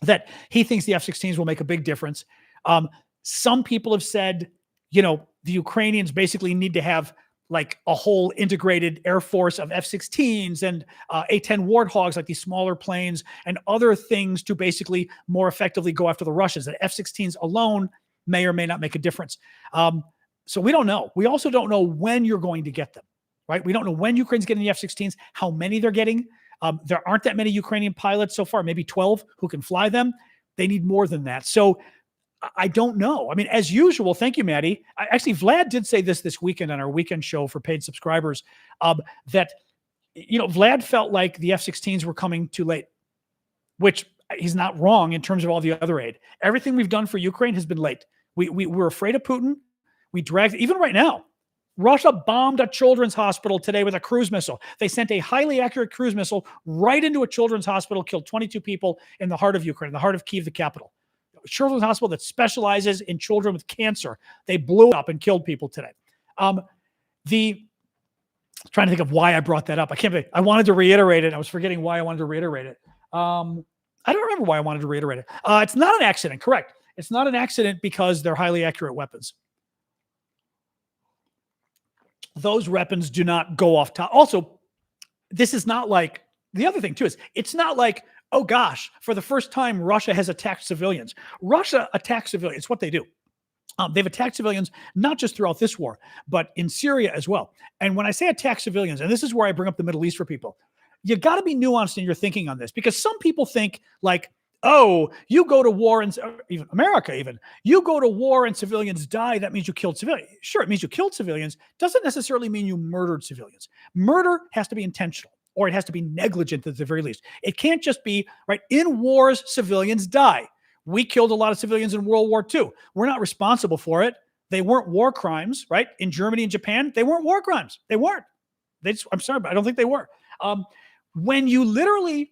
that he thinks the F-16s will make a big difference. Some people have said, the Ukrainians basically need to have like a whole integrated air force of F-16s and A-10 Warthogs, like these smaller planes and other things to basically more effectively go after the Russians. That F-16s alone may or may not make a difference. So we don't know. We also don't know when you're going to get them, right? We don't know when Ukraine's getting the F-16s, how many they're getting. There aren't that many Ukrainian pilots so far, maybe 12 who can fly them. They need more than that. So I don't know. I mean, as usual, thank you, Maddie. Actually, Vlad did say this weekend on our weekend show for paid subscribers, that, Vlad felt like the F-16s were coming too late, which he's not wrong in terms of all the other aid. Everything we've done for Ukraine has been late. We were afraid of Putin. We dragged, even right now, Russia bombed a children's hospital today with a cruise missile. They sent a highly accurate cruise missile right into a children's hospital, killed 22 people in the heart of Ukraine, in the heart of Kyiv, the capital. Children's hospital that specializes in children with cancer. They blew up and killed people today. Trying to think of why I brought that up. I wanted to reiterate it. I was forgetting why I wanted to reiterate it. I don't remember why I wanted to reiterate it. It's not an accident, correct. It's not an accident because they're highly accurate weapons. Those weapons do not go off top. Also, this is not like, the other thing too is, it's not like, oh gosh, for the first time, Russia has attacked civilians. Russia attacks civilians. It's what they do. They've attacked civilians, not just throughout this war, but in Syria as well. And when I say attack civilians, and this is where I bring up the Middle East for people, you got to be nuanced in your thinking on this, because some people think like, oh, you go to war and even America, you go to war and civilians die. That means you killed civilians. Sure, it means you killed civilians. Doesn't necessarily mean you murdered civilians. Murder has to be intentional, or it has to be negligent at the very least. It can't just be, right, in wars, civilians die. We killed a lot of civilians in World War II. We're not responsible for it. They weren't war crimes, right? In Germany and Japan, they weren't war crimes. They weren't. I'm sorry, but I don't think they were. When you literally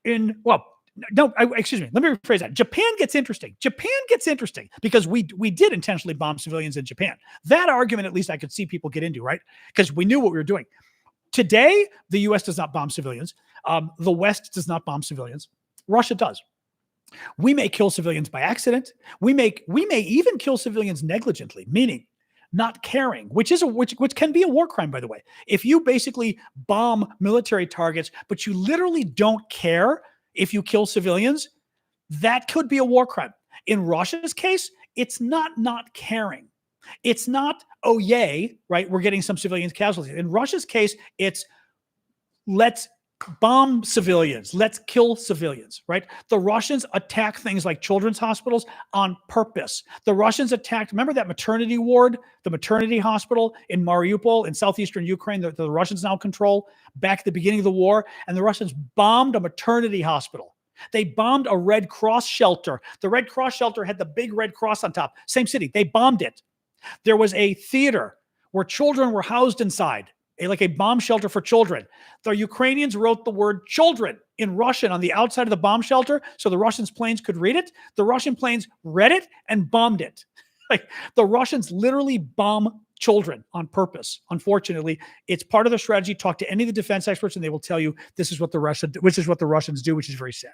excuse me, let me rephrase that. Japan gets interesting. Japan gets interesting because we did intentionally bomb civilians in Japan. That argument, at least I could see people get into, right? Because we knew what we were doing. Today, the U.S. does not bomb civilians. The West does not bomb civilians. Russia does. We may kill civilians by accident. We may even kill civilians negligently, meaning not caring, which can be a war crime, by the way. If you basically bomb military targets, but you literally don't care if you kill civilians, that could be a war crime. In Russia's case, it's not caring. It's not, oh, yay, right? We're getting some civilian casualties. In Russia's case, it's let's bomb civilians. Let's kill civilians, right? The Russians attack things like children's hospitals on purpose. The Russians attacked, remember that maternity ward, the maternity hospital in Mariupol in southeastern Ukraine that the Russians now control back at the beginning of the war, and the Russians bombed a maternity hospital. They bombed a Red Cross shelter. The Red Cross shelter had the big Red Cross on top. Same city. They bombed it. There was a theater where children were housed inside, like a bomb shelter for children. The Ukrainians wrote the word children in Russian on the outside of the bomb shelter so the Russian planes could read it. The Russian planes read it and bombed it. Like the Russians literally bomb children on purpose. Unfortunately, it's part of their strategy. Talk to any of the defense experts and they will tell you this is what the Russians do, which is very sad.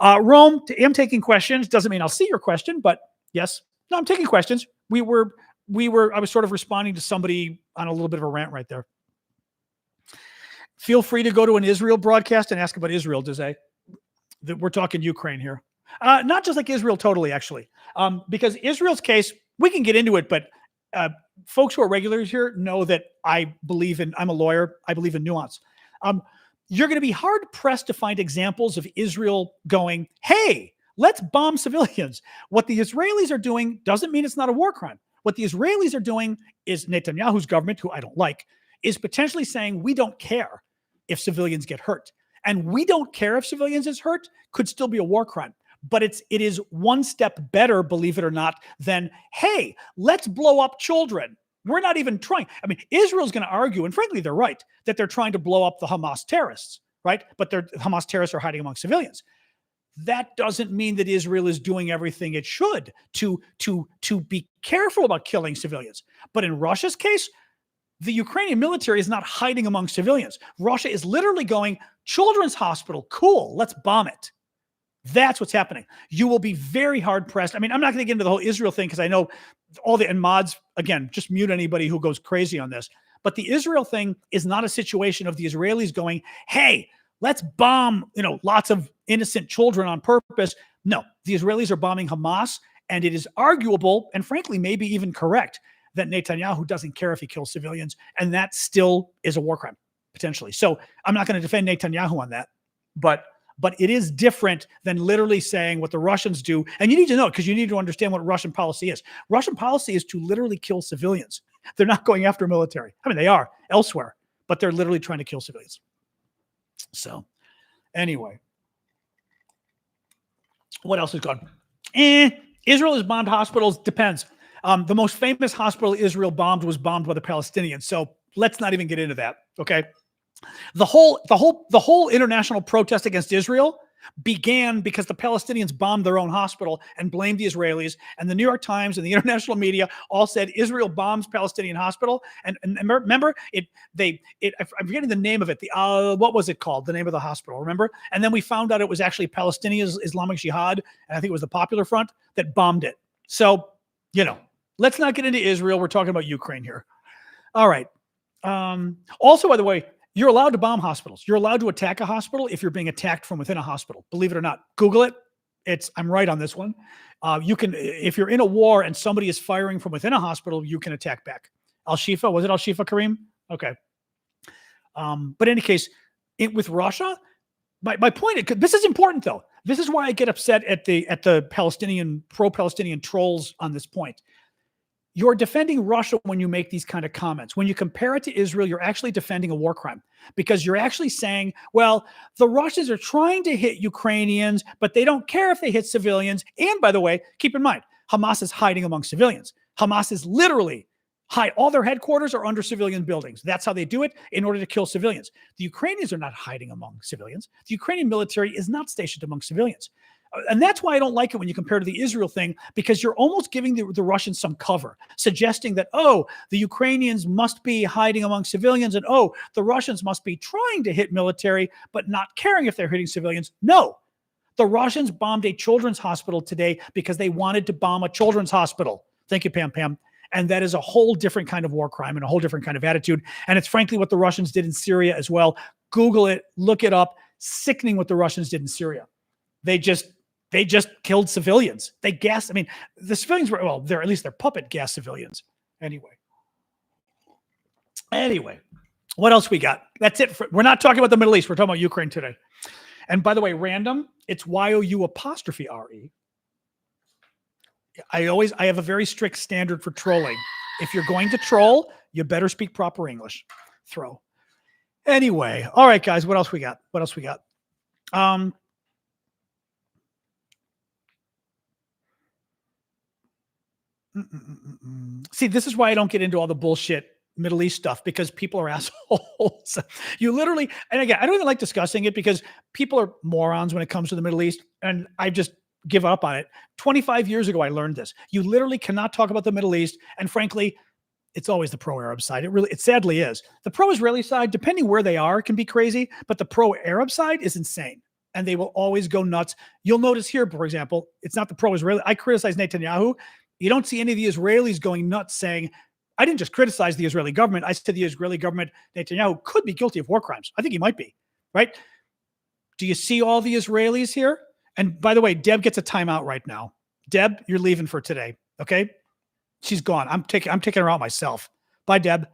Rome, I'm taking questions. Doesn't mean I'll see your question, but yes. No, I'm taking questions. I was sort of responding to somebody on a little bit of a rant right there. Feel free to go to an Israel broadcast and ask about Israel, Dizay. We're talking Ukraine here. Not just like Israel totally, actually. Because Israel's case, we can get into it, but folks who are regulars here know that I'm a lawyer. I believe in nuance. you're going to be hard pressed to find examples of Israel going, hey, let's bomb civilians. What the Israelis are doing doesn't mean it's not a war crime. What the Israelis are doing is Netanyahu's government, who I don't like, is potentially saying we don't care if civilians get hurt. And we don't care if civilians is hurt could still be a war crime. But it is one step better, believe it or not, than, hey, let's blow up children. We're not even trying. I mean, Israel's going to argue, and frankly, they're right, that they're trying to blow up the Hamas terrorists, right? But the Hamas terrorists are hiding among civilians. That doesn't mean that Israel is doing everything it should to be careful about killing civilians. But in Russia's case, the Ukrainian military is not hiding among civilians. Russia is literally going, children's hospital, cool, let's bomb it. That's what's happening. You will be very hard pressed. I mean, I'm not going to get into the whole Israel thing because I know and mods, again, just mute anybody who goes crazy on this. But the Israel thing is not a situation of the Israelis going, hey, let's bomb, lots of innocent children on purpose. No, the Israelis are bombing Hamas, and it is arguable, and frankly, maybe even correct, that Netanyahu doesn't care if he kills civilians, and that still is a war crime, potentially. So I'm not going to defend Netanyahu on that, but it is different than literally saying what the Russians do. And you need to know, because you need to understand what Russian policy is. Russian policy is to literally kill civilians. They're not going after military. I mean, they are elsewhere, but they're literally trying to kill civilians. So anyway, what else is gone? Israel has bombed hospitals. Depends. The most famous hospital Israel bombed was bombed by the Palestinians. So let's not even get into that. Okay. The whole international protest against Israel began because the Palestinians bombed their own hospital and blamed the Israelis. And the New York Times and the international media all said Israel bombs Palestinian hospital. And remember, I'm forgetting the name of it. What was it called? The name of the hospital, remember? And then we found out it was actually Palestinian Islamic Jihad, and I think it was the Popular Front that bombed it. So, let's not get into Israel. We're talking about Ukraine here. All right. Also, by the way, you're allowed to bomb hospitals. You're allowed to attack a hospital if you're being attacked from within a hospital. Believe it or not, Google it. I'm right on this one. You can, if you're in a war and somebody is firing from within a hospital, you can attack back. Al-Shifa, was it Al-Shifa, Kareem? Okay. But in any case, with Russia, my point, this is important though. This is why I get upset at the Palestinian, pro-Palestinian trolls on this point. You're defending Russia when you make these kind of comments. When you compare it to Israel, you're actually defending a war crime because you're actually saying, well, the Russians are trying to hit Ukrainians, but they don't care if they hit civilians. And by the way, keep in mind, Hamas is hiding among civilians. Hamas is literally all their headquarters are under civilian buildings. That's how they do it in order to kill civilians. The Ukrainians are not hiding among civilians. The Ukrainian military is not stationed among civilians. And that's why I don't like it when you compare to the Israel thing, because you're almost giving the Russians some cover, suggesting that, the Ukrainians must be hiding among civilians and, the Russians must be trying to hit military, but not caring if they're hitting civilians. No, the Russians bombed a children's hospital today because they wanted to bomb a children's hospital. Thank you, Pam. And that is a whole different kind of war crime and a whole different kind of attitude. And it's frankly what the Russians did in Syria as well. Google it, look it up. Sickening what the Russians did in Syria. They just killed civilians. They gassed. I mean, the civilians were, they're at least their puppet gas civilians. Anyway, what else we got? That's it. We're not talking about the Middle East. We're talking about Ukraine today. And by the way, random, it's YOU''RE. I have a very strict standard for trolling. If you're going to troll, you better speak proper English. Throw. Anyway, all right, guys, what else we got? See, this is why I don't get into all the bullshit Middle East stuff, because people are assholes. You literally, and again, I don't even like discussing it because people are morons when it comes to the Middle East, and I just give up on it. 25 years ago, I learned this. You literally cannot talk about the Middle East, and frankly, it's always the pro-Arab side. It sadly is. The pro-Israeli side, depending where they are, can be crazy, but the pro-Arab side is insane. And they will always go nuts. You'll notice here, for example, it's not the pro-Israeli. I criticize Netanyahu. You don't see any of the Israelis going nuts saying, I didn't just criticize the Israeli government. I said the Israeli government, Netanyahu, could be guilty of war crimes. I think he might be, right? Do you see all the Israelis here? And by the way, Deb gets a timeout right now. Deb, you're leaving for today, okay? She's gone. I'm taking her out myself. Bye, Deb.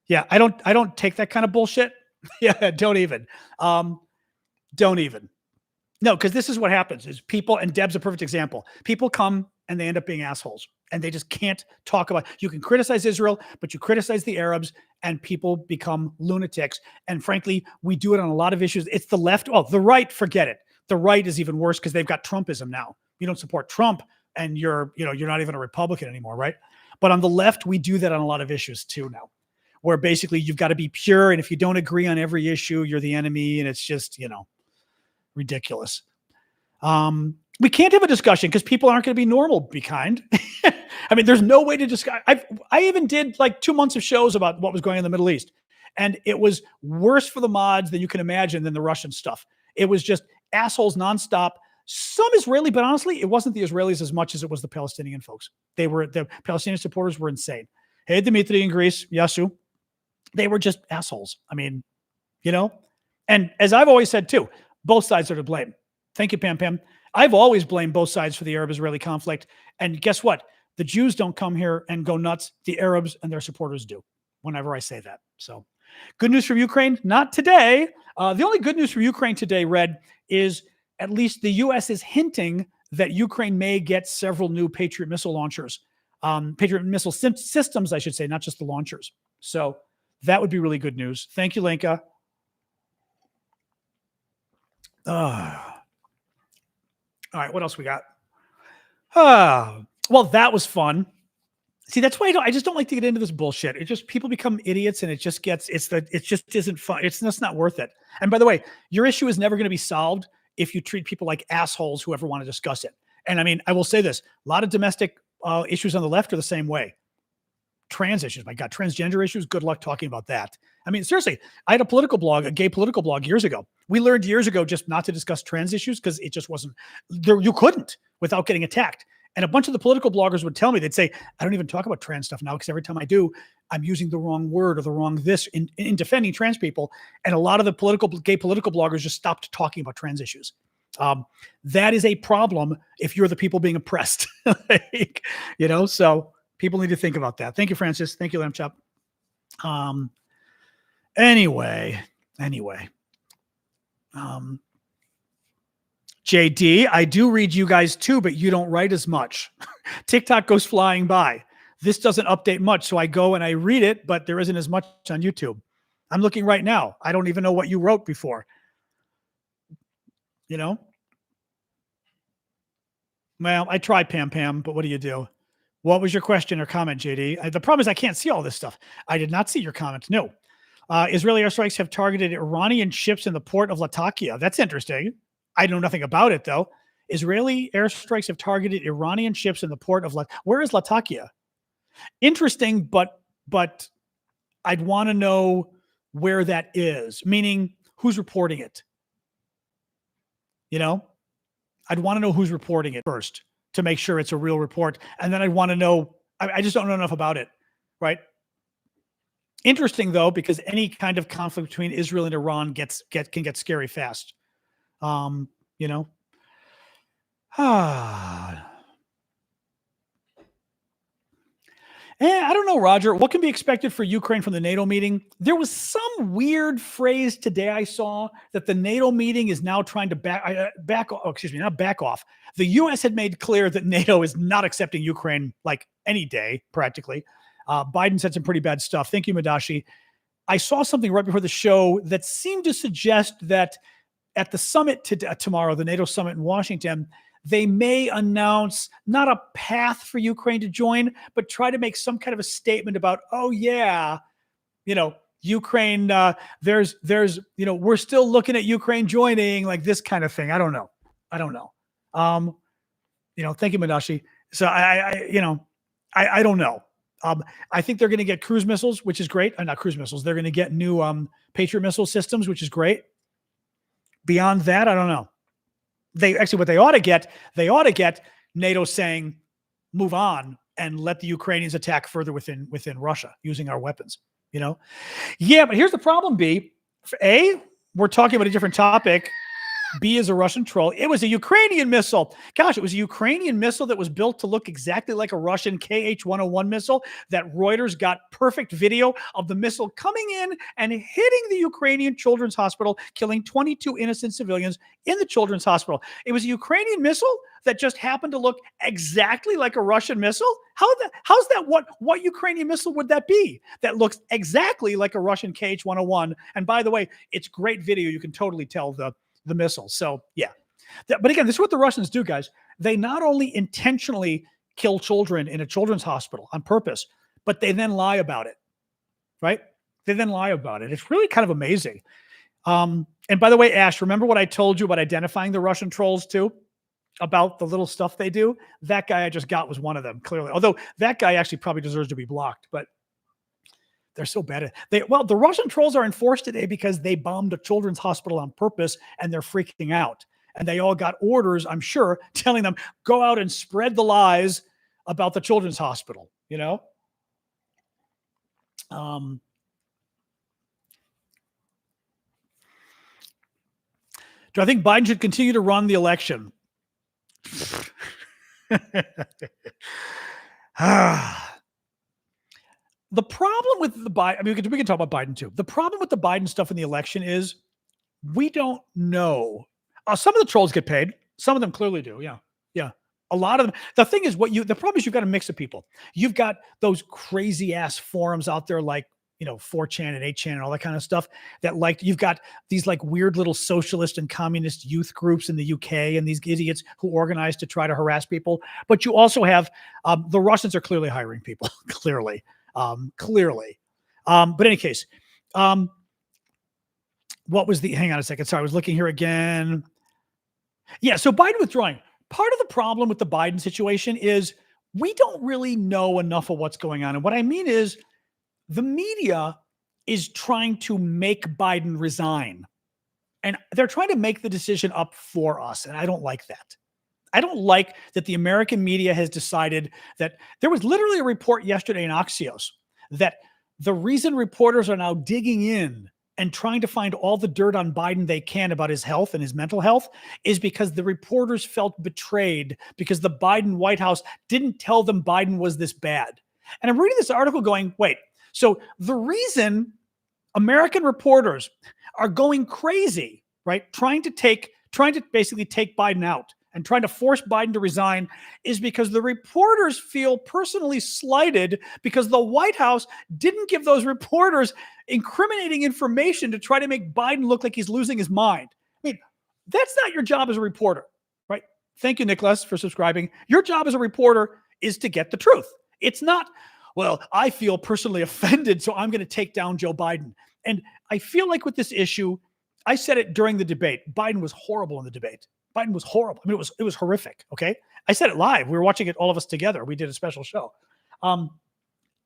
Yeah, I don't take that kind of bullshit. Yeah, don't even. Don't even. No, because this is what happens is people, and Deb's a perfect example. People come and they end up being assholes and they just can't talk about, you can criticize Israel, but you criticize the Arabs and people become lunatics. And frankly, we do it on a lot of issues. It's the left. Oh, the right, forget it. The right is even worse because they've got Trumpism now. You don't support Trump and you're not even a Republican anymore, right? But on the left, we do that on a lot of issues too now, where basically you've got to be pure. And if you don't agree on every issue, you're the enemy. And it's just, ridiculous. We can't have a discussion because people aren't going to be normal. Be kind. I mean, there's no way to discuss. I even did like 2 months of shows about what was going on in the Middle East, and it was worse for the mods than you can imagine than the Russian stuff. It was just assholes nonstop. Some Israeli, but honestly, it wasn't the Israelis as much as it was the Palestinian folks. The Palestinian supporters were insane. Hey, Dimitri in Greece, Yasu, they were just assholes. I mean, and as I've always said too, both sides are to blame. Thank you, Pam Pam. I've always blamed both sides for the Arab-Israeli conflict. And guess what? The Jews don't come here and go nuts. The Arabs and their supporters do whenever I say that. So good news from Ukraine. Not today. The only good news from Ukraine today, Red, is at least the U.S. is hinting that Ukraine may get several new Patriot missile launchers. Patriot missile systems, I should say, not just the launchers. So that would be really good news. Thank you, Lenka. All right, what else we got? Well, that was fun. See, that's why I just don't like to get into this bullshit. It just, people become idiots and it just isn't fun. It's just not worth it. And by the way, your issue is never going to be solved if you treat people like assholes who ever want to discuss it. And I mean, I will say this, a lot of domestic issues on the left are the same way. Trans issues, my God, transgender issues, good luck talking about that. I mean, seriously, I had a gay political blog years ago. We learned years ago just not to discuss trans issues because it just wasn't there. You couldn't without getting attacked. And a bunch of the political bloggers would tell me, they'd say, I don't even talk about trans stuff now because every time I do, I'm using the wrong word or the wrong this in defending trans people. And a lot of the gay political bloggers just stopped talking about trans issues. That is a problem if you're the people being oppressed, so people need to think about that. Thank you, Francis. Thank you, Lamb Chop. Anyway. JD, I do read you guys too, but you don't write as much. TikTok goes flying by. This doesn't update much, so I go and I read it, but there isn't as much on YouTube. I'm looking right now. I don't even know what you wrote before. Well, I tried, Pam, but what do you do? What was your question or comment, JD? The problem is I can't see all this stuff. I did not see your comment. No. Israeli airstrikes have targeted Iranian ships in the port of Latakia. That's interesting. I know nothing about it, though. Israeli airstrikes have targeted Iranian ships in the port of Latakia. Where is Latakia? Interesting, but I'd want to know where that is, meaning who's reporting it. I'd want to know who's reporting it first to make sure it's a real report. And then I'd want to know, I just don't know enough about it, right? Interesting, though, because any kind of conflict between Israel and Iran can get scary fast. I don't know, Roger. What can be expected for Ukraine from the NATO meeting? There was some weird phrase today I saw that the NATO meeting is now trying to back off. The U.S. had made clear that NATO is not accepting Ukraine like any day, practically. Biden said some pretty bad stuff. Thank you, Madashi. I saw something right before the show that seemed to suggest that at the summit tomorrow, the NATO summit in Washington, they may announce not a path for Ukraine to join, but try to make some kind of a statement about, Ukraine, we're still looking at Ukraine joining, like this kind of thing. I don't know. Thank you, Madashi. So I don't know. I think they're going to get cruise missiles, which is great. Not cruise missiles. They're going to get new Patriot missile systems, which is great. Beyond that, I don't know. What they ought to get NATO saying, move on and let the Ukrainians attack further within Russia using our weapons, Yeah, but here's the problem, B. A, we're talking about a different topic. B is a Russian troll. It was a Ukrainian missile. Gosh, it was a Ukrainian missile that was built to look exactly like a Russian KH-101 missile that Reuters got perfect video of the missile coming in and hitting the Ukrainian Children's Hospital, killing 22 innocent civilians in the Children's Hospital. It was a Ukrainian missile that just happened to look exactly like a Russian missile. How's that? What Ukrainian missile would that be that looks exactly like a Russian KH-101? And by the way, it's great video. You can totally tell the missile. So yeah. But again, this is what the Russians do, guys. They not only intentionally kill children in a children's hospital on purpose, but they then lie about it, right? They then lie about it. It's really kind of amazing. And by the way, Ash, remember what I told you about identifying the Russian trolls too? About the little stuff they do? That guy I just got was one of them, clearly. Although that guy actually probably deserves to be blocked, but they're so bad at it. Well, the Russian trolls are enforced today because they bombed a children's hospital on purpose and they're freaking out. And they all got orders, I'm sure, telling them, go out and spread the lies about the children's hospital, you know? Do I think Biden should continue to run the election? The problem with the Biden, I mean, we can talk about Biden too. The problem with the Biden stuff in the election is we don't know. Some of the trolls get paid. Some of them clearly do. Yeah. Yeah. A lot of them. The thing is, the problem is you've got a mix of people. You've got those crazy ass forums out there like, 4chan and 8chan and all that kind of stuff that you've got these like weird little socialist and communist youth groups in the UK and these idiots who organize to try to harass people. But you also have, the Russians are clearly hiring people, clearly. But in any case, what was hang on a second. Sorry, I was looking here again. Yeah. So Biden withdrawing. Part of the problem with the Biden situation is we don't really know enough of what's going on. And what I mean is the media is trying to make Biden resign, and they're trying to make the decision up for us. And I don't like that. I don't like that the American media has decided that there was literally a report yesterday in Axios that the reason reporters are now digging in and trying to find all the dirt on Biden they can about his health and his mental health is because the reporters felt betrayed because the Biden White House didn't tell them Biden was this bad. And I'm reading this article going, wait, so the reason American reporters are going crazy, right? Trying to basically take Biden out and trying to force Biden to resign is because the reporters feel personally slighted because the White House didn't give those reporters incriminating information to try to make Biden look like he's losing his mind. I mean, that's not your job as a reporter, right? Thank you, Nicholas, for subscribing. Your job as a reporter is to get the truth. It's not, well, I feel personally offended, so I'm going to take down Joe Biden. And I feel like with this issue, I said it during the debate. Biden was horrible in the debate. Biden was horrible. I mean, it was horrific. Okay. I said it live. We were watching it, all of us together. We did a special show.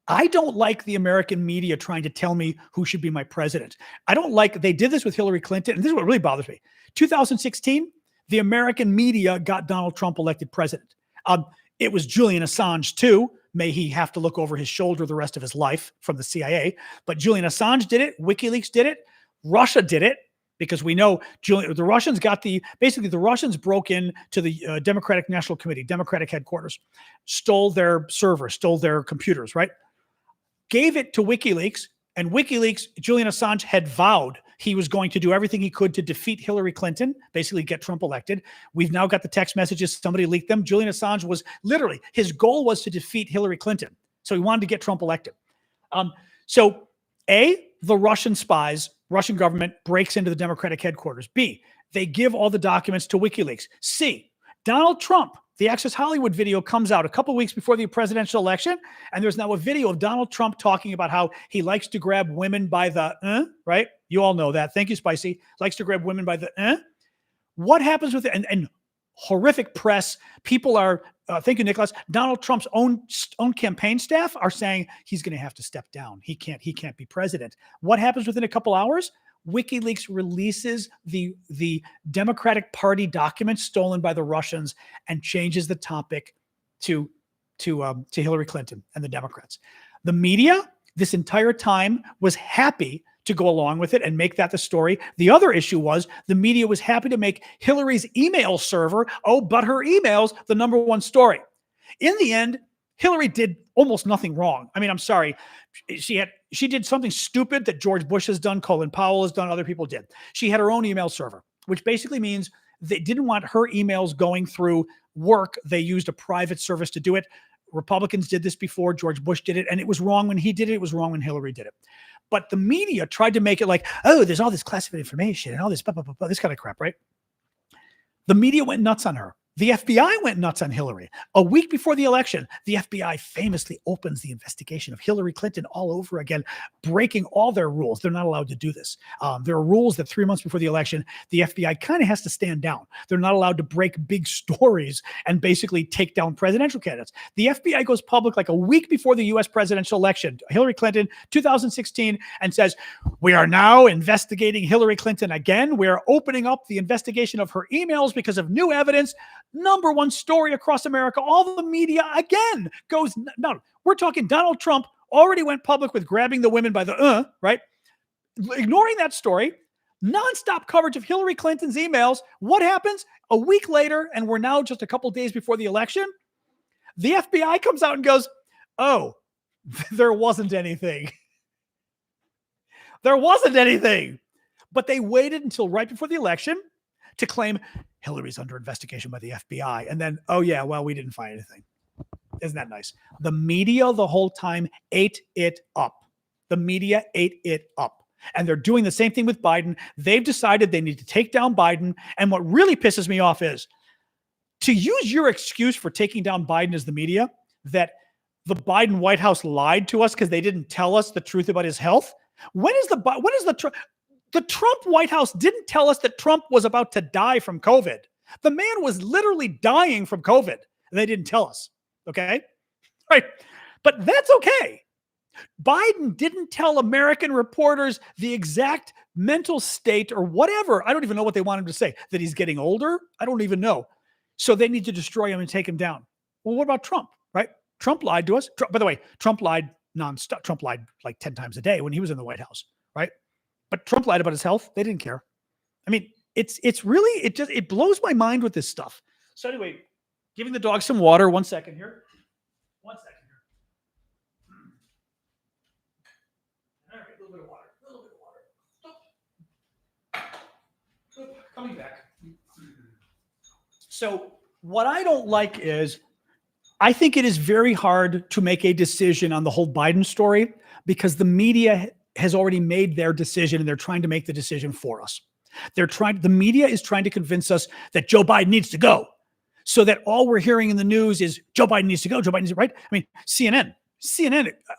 I don't like the American media trying to tell me who should be my president. I don't like, they did this with Hillary Clinton. And this is what really bothers me. 2016, the American media got Donald Trump elected president. It was Julian Assange too. May he have to look over his shoulder the rest of his life from the CIA. But Julian Assange did it. WikiLeaks did it. Russia did it. Because we know the Russians the Russians broke in to the Democratic National Committee, Democratic headquarters, stole their servers, stole their computers, right? Gave it to WikiLeaks, and WikiLeaks, Julian Assange had vowed he was going to do everything he could to defeat Hillary Clinton, basically get Trump elected. We've now got the text messages. Somebody leaked them. Julian Assange was literally, his goal was to defeat Hillary Clinton. So he wanted to get Trump elected. The Russian spies, Russian government breaks into the Democratic headquarters. B, they give all the documents to WikiLeaks. C, Donald Trump, the Access Hollywood video comes out a couple weeks before the presidential election, and there's now a video of Donald Trump talking about how he likes to grab women by the, right? You all know that. Thank you, Spicy. Likes to grab women by the, What happens with it? And horrific press. People are, thank you, Nicholas. Donald Trump's own campaign staff are saying he's going to have to step down. He can't be president. What happens within a couple hours? WikiLeaks releases the Democratic Party documents stolen by the Russians and changes the topic to Hillary Clinton and the Democrats. The media this entire time was happy to go along with it and make that the story. The other issue was the media was happy to make Hillary's email server, oh, but her emails, the number one story. In the end, Hillary did almost nothing wrong. I mean, I'm sorry. She did something stupid that George Bush has done, Colin Powell has done, other people did. She had her own email server, which basically means they didn't want her emails going through work. They used a private service to do it. Republicans did this before. George Bush did it, and it was wrong when he did it. It was wrong when Hillary did it. But the media tried to make it like, oh, there's all this classified information and all this, blah, blah, blah, blah, this kind of crap, right? The media went nuts on her. The FBI went nuts on Hillary. A week before the election, the FBI famously opens the investigation of Hillary Clinton all over again, breaking all their rules. They're not allowed to do this. There are rules that 3 months before the election, the FBI kind of has to stand down. They're not allowed to break big stories and basically take down presidential candidates. The FBI goes public like a week before the U.S. presidential election, Hillary Clinton, 2016, and says, we are now investigating Hillary Clinton again. We are opening up the investigation of her emails because of new evidence. Number one story across America. All the media again goes, no, we're talking Donald Trump already went public with grabbing the women by the, right? Ignoring that story, nonstop coverage of Hillary Clinton's emails. What happens a week later? And we're now just a couple days before the election. The FBI comes out and goes, oh, there wasn't anything. There wasn't anything. But they waited until right before the election to claim Hillary's under investigation by the FBI. And then, oh yeah, well, we didn't find anything. Isn't that nice? The media the whole time ate it up. The media ate it up. And they're doing the same thing with Biden. They've decided they need to take down Biden. And what really pisses me off is to use your excuse for taking down Biden as the media, that the Biden White House lied to us because they didn't tell us the truth about his health. The Trump White House didn't tell us that Trump was about to die from COVID. The man was literally dying from COVID. And they didn't tell us. Okay? Right. But that's okay. Biden didn't tell American reporters the exact mental state or whatever. I don't even know what they want him to say. That he's getting older? I don't even know. So they need to destroy him and take him down. Well, what about Trump? Right? Trump lied to us. By the way, Trump lied nonstop. Trump lied like 10 times a day when he was in the White House. Right? But Trump lied about his health. They didn't care. I mean, it's really, it blows my mind with this stuff. So anyway, giving the dog some water. 1 second here. 1 second here. All right, a little bit of water. A little bit of water. Coming back. So what I don't like is, I think it is very hard to make a decision on the whole Biden story because the media has already made their decision and they're trying to make the decision for us. The media is trying to convince us that Joe Biden needs to go, so that all we're hearing in the news is Joe Biden needs to go. Joe Biden needs to, right? I mean, CNN,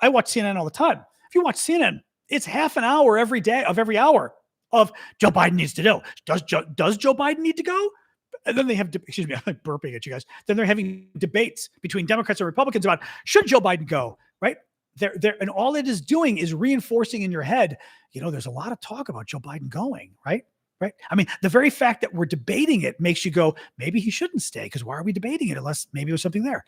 I watch CNN all the time. If you watch CNN, it's half an hour every day of every hour of Joe Biden needs to go. Does Joe Biden need to go? And then they have, excuse me, I'm like burping at you guys. Then they're having debates between Democrats and Republicans about should Joe Biden go, right? And all it is doing is reinforcing in your head, there's a lot of talk about Joe Biden going, right? Right. I mean, the very fact that we're debating it makes you go, maybe he shouldn't stay, because why are we debating it unless maybe there's something there?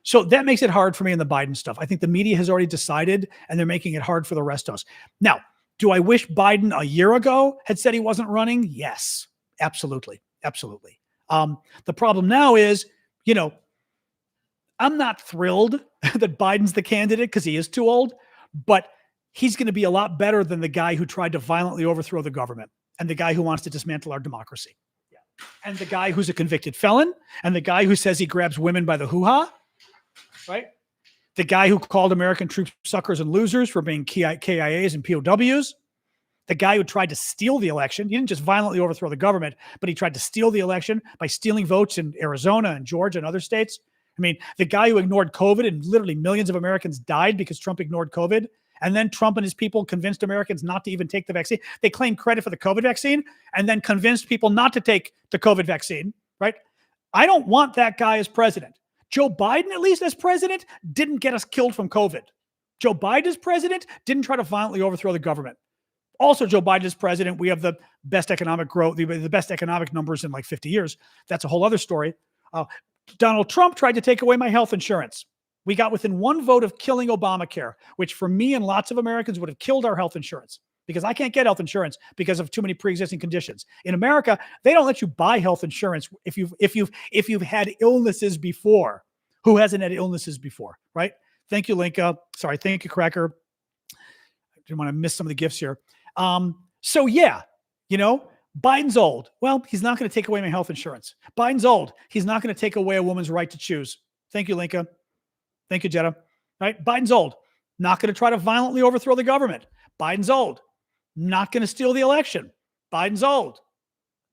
So that makes it hard for me in the Biden stuff. I think the media has already decided, and they're making it hard for the rest of us. Now, do I wish Biden a year ago had said he wasn't running? Yes, absolutely. Absolutely. The problem now is, I'm not thrilled that Biden's the candidate because he is too old, but he's going to be a lot better than the guy who tried to violently overthrow the government and the guy who wants to dismantle our democracy. Yeah. And the guy who's a convicted felon and the guy who says he grabs women by the hoo-ha, right? The guy who called American troops suckers and losers for being KIAs and POWs. The guy who tried to steal the election. He didn't just violently overthrow the government, but he tried to steal the election by stealing votes in Arizona and Georgia and other states. I mean, the guy who ignored COVID and literally millions of Americans died because Trump ignored COVID. And then Trump and his people convinced Americans not to even take the vaccine. They claimed credit for the COVID vaccine and then convinced people not to take the COVID vaccine, right? I don't want that guy as president. Joe Biden, at least as president, didn't get us killed from COVID. Joe Biden as president didn't try to violently overthrow the government. Also, Joe Biden as president, we have the best economic growth, the best economic numbers in like 50 years. That's a whole other story. Donald Trump tried to take away my health insurance. We got within one vote of killing Obamacare, which for me and lots of Americans would have killed our health insurance because I can't get health insurance because of too many pre-existing conditions. In America, they don't let you buy health insurance if you've had illnesses before. Who hasn't had illnesses before, right? Thank you, Linka. Sorry, thank you, Cracker. I didn't want to miss some of the gifts here. So yeah, Biden's old. Well, he's not going to take away my health insurance. Biden's old. He's not going to take away a woman's right to choose. Thank you, Linka. Thank you, Jetta. Right? Biden's old. Not going to try to violently overthrow the government. Biden's old. Not going to steal the election. Biden's old.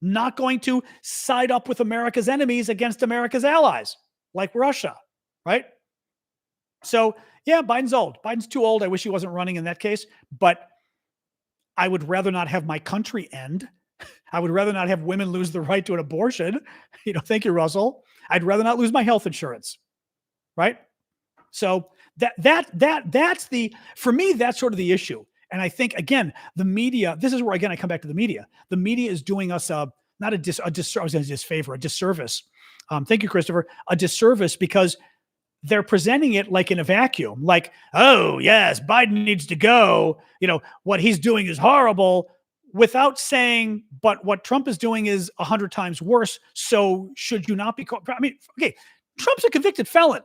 Not going to side up with America's enemies against America's allies, like Russia, right? So, yeah, Biden's old. Biden's too old. I wish he wasn't running in that case, but I would rather not have my country end. I would rather not have women lose the right to an abortion. Thank you, Russell. I'd rather not lose my health insurance, right? So that's for me, that's sort of the issue. And I think, again, the media, this is where, again, I come back to the media. The media is doing us not a disservice. Thank you, Christopher. A disservice because they're presenting it like in a vacuum, like, oh, yes, Biden needs to go. What he's doing is horrible, without saying, but what Trump is doing is 100 times worse. So should you not be called? I mean, okay, Trump's a convicted felon.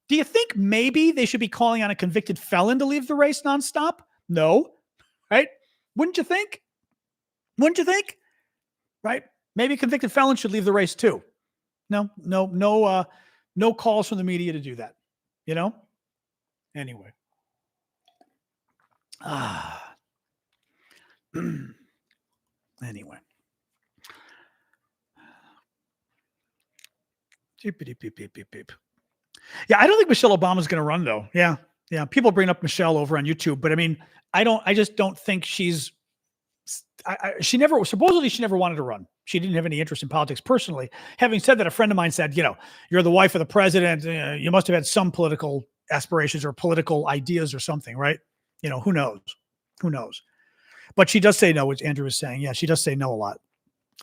Do you think maybe they should be calling on a convicted felon to leave the race nonstop? No, right? Wouldn't you think? Right? Maybe a convicted felon should leave the race too. No calls from the media to do that. Anyway. Anyway. Beep. Yeah, I don't think Michelle Obama's going to run though. Yeah. People bring up Michelle over on YouTube, but I mean, I just don't think she never wanted to run. She didn't have any interest in politics personally. Having said that, a friend of mine said, you're the wife of the president. You must have had some political aspirations or political ideas or something, right? Who knows? But she does say no, which Andrew was saying. Yeah, she does say no a lot.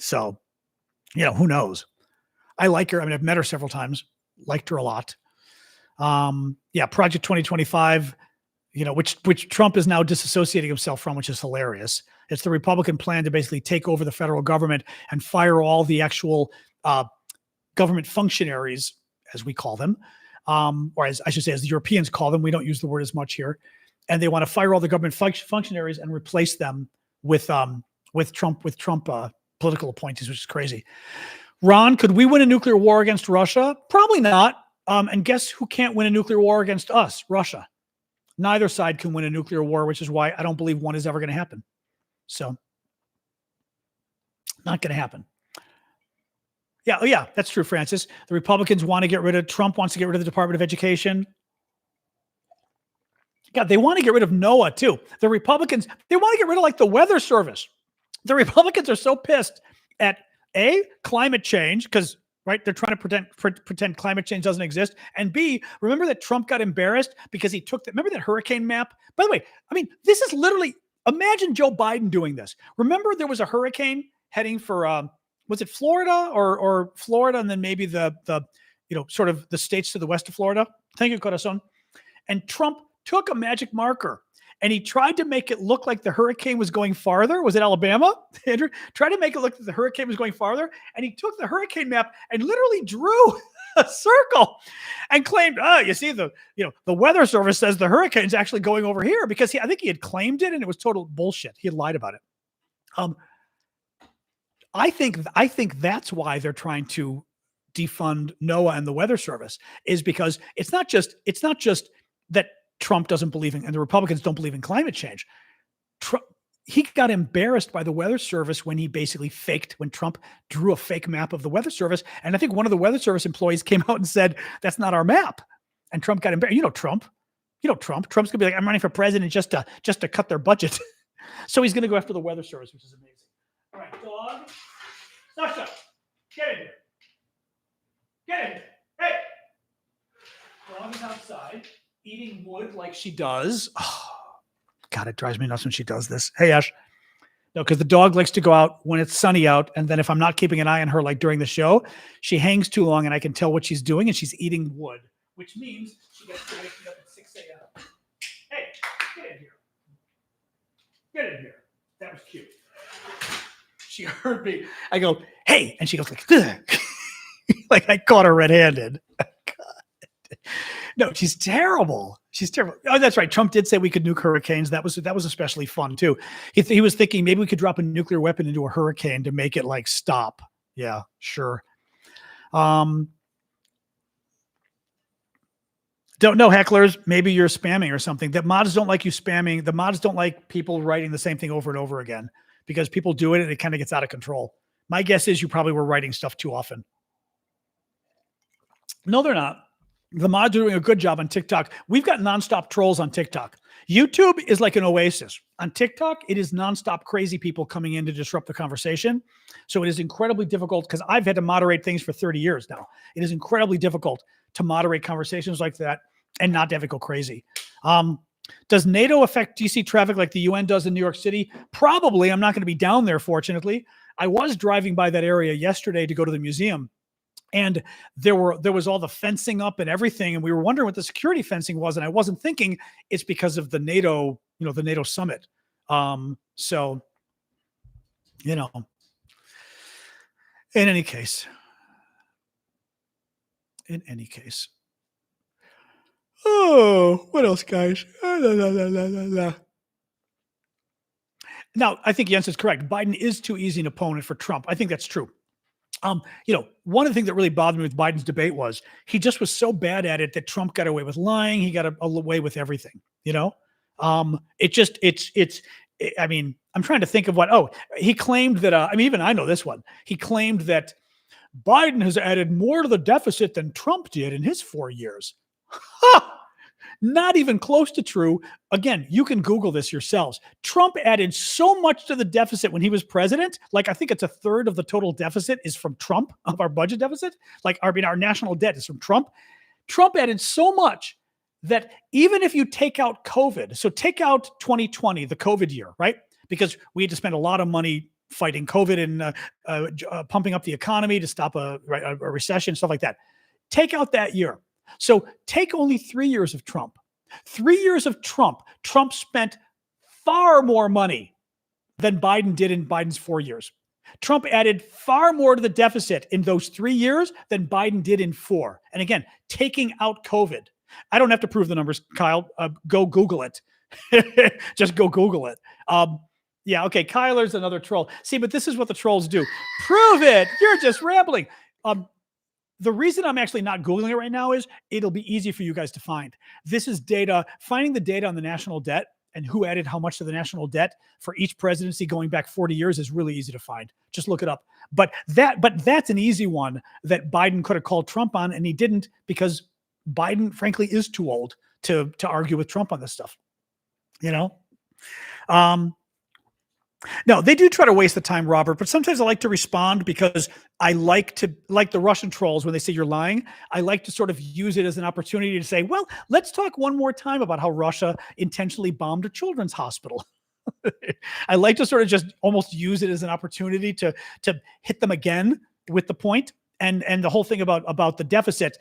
So, who knows? I like her. I mean, I've met her several times. Liked her a lot. Project 2025, which Trump is now disassociating himself from, which is hilarious. It's the Republican plan to basically take over the federal government and fire all the actual government functionaries, as we call them, or as I should say, as the Europeans call them. We don't use the word as much here. And they want to fire all the government functionaries and replace them with Trump political appointees, which is crazy. Ron, could we win a nuclear war against Russia? Probably not. And guess who can't win a nuclear war against us? Russia. Neither side can win a nuclear war, which is why I don't believe one is ever going to happen. So, not going to happen. Yeah, that's true, Francis. The Republicans want to get rid of, Trump wants to get rid of the Department of Education. God, they want to get rid of NOAA too. The Republicans, they want to get rid of like the Weather Service. The Republicans are so pissed at climate change, because right, they're trying to pretend climate change doesn't exist. And B, remember that Trump got embarrassed because he took remember that hurricane map? By the way, I mean, this is literally, imagine Joe Biden doing this. Remember there was a hurricane heading for, was it Florida or Florida? And then maybe the sort of the states to the west of Florida. Thank you, Corazon. And Trump took a magic marker and he tried to make it look like the hurricane was going farther. Was it Alabama? Andrew tried to make it look like the hurricane was going farther. And he took the hurricane map and literally drew a circle and claimed, you see the Weather Service says the hurricane's actually going over here, because I think he had claimed it and it was total bullshit. He had lied about it. I think that's why they're trying to defund NOAA and the Weather Service, is because it's not just that Trump doesn't believe in, and the Republicans don't believe in climate change. He got embarrassed by the Weather Service when he basically when Trump drew a fake map of the Weather Service. And I think one of the Weather Service employees came out and said, that's not our map. And Trump got embarrassed. Trump's going to be like, I'm running for president just to cut their budget. So he's going to go after the Weather Service, which is amazing. All right, dog. Sasha, get in here. Get in here. Hey. Dog is outside, eating wood like she does. Oh, God, it drives me nuts when she does this. Hey, Ash. No, because the dog likes to go out when it's sunny out. And then if I'm not keeping an eye on her, like during the show, she hangs too long and I can tell what she's doing, and she's eating wood, which means she gets to wake me up at 6 a.m. Hey, get in here. Get in here. That was cute. She heard me. I go, hey. And she goes like, like I caught her red-handed. No, she's terrible. She's terrible. Oh, that's right. Trump did say we could nuke hurricanes. That was especially fun too. He was thinking maybe we could drop a nuclear weapon into a hurricane to make it like stop. Yeah, sure. Don't know, hecklers. Maybe you're spamming or something. The mods don't like you spamming. The mods don't like people writing the same thing over and over again because people do it and it kind of gets out of control. My guess is you probably were writing stuff too often. No, they're not. The mods are doing a good job on TikTok. We've got nonstop trolls on TikTok. YouTube is like an oasis. On TikTok, it is nonstop crazy people coming in to disrupt the conversation. So it is incredibly difficult because I've had to moderate things for 30 years now. It is incredibly difficult to moderate conversations like that and not to have it go crazy. Does NATO affect DC traffic like the UN does in New York City? Probably. I'm not going to be down there, fortunately. I was driving by that area yesterday to go to the museum. And there was all the fencing up and everything. And we were wondering what the security fencing was. And I wasn't thinking it's because of the NATO, the NATO summit. So, in any case. Oh, what else, guys? Now, I think Jens is correct. Biden is too easy an opponent for Trump. I think that's true. One of the things that really bothered me with Biden's debate was he just was so bad at it that Trump got away with lying. He got away with everything, I'm trying to think of he claimed that, even I know this one. He claimed that Biden has added more to the deficit than Trump did in his 4 years. Not even close to true. Again, you can Google this yourselves. Trump added so much to the deficit when he was president. Like, I think it's a third of the total deficit is from Trump, of our budget deficit. Our national debt is from Trump. Trump added so much that even if you take out COVID, so take out 2020, the COVID year, right? Because we had to spend a lot of money fighting COVID and pumping up the economy to stop a recession, stuff like that. Take out that year. So take only 3 years of Trump. 3 years of Trump. Trump spent far more money than Biden did in Biden's 4 years. Trump added far more to the deficit in those 3 years than Biden did in 4. And again, taking out COVID. I don't have to prove the numbers, Kyle. Go Google it. Just go Google it. Yeah, okay. Kyler's another troll. See, but this is what the trolls do. Prove it. You're just rambling. The reason I'm actually not Googling it right now is it'll be easy for you guys to find. This is data, finding the data on the national debt and who added how much to the national debt for each presidency going back 40 years is really easy to find. Just look it up. But that's an easy one that Biden could have called Trump on, and he didn't because Biden, frankly, is too old to argue with Trump on this stuff. No, they do try to waste the time, Robert, but sometimes I like to respond because I like the Russian trolls when they say you're lying. I like to sort of use it as an opportunity to say, well, let's talk one more time about how Russia intentionally bombed a children's hospital. I like to sort of just almost use it as an opportunity to hit them again with the point. And the whole thing about the deficit,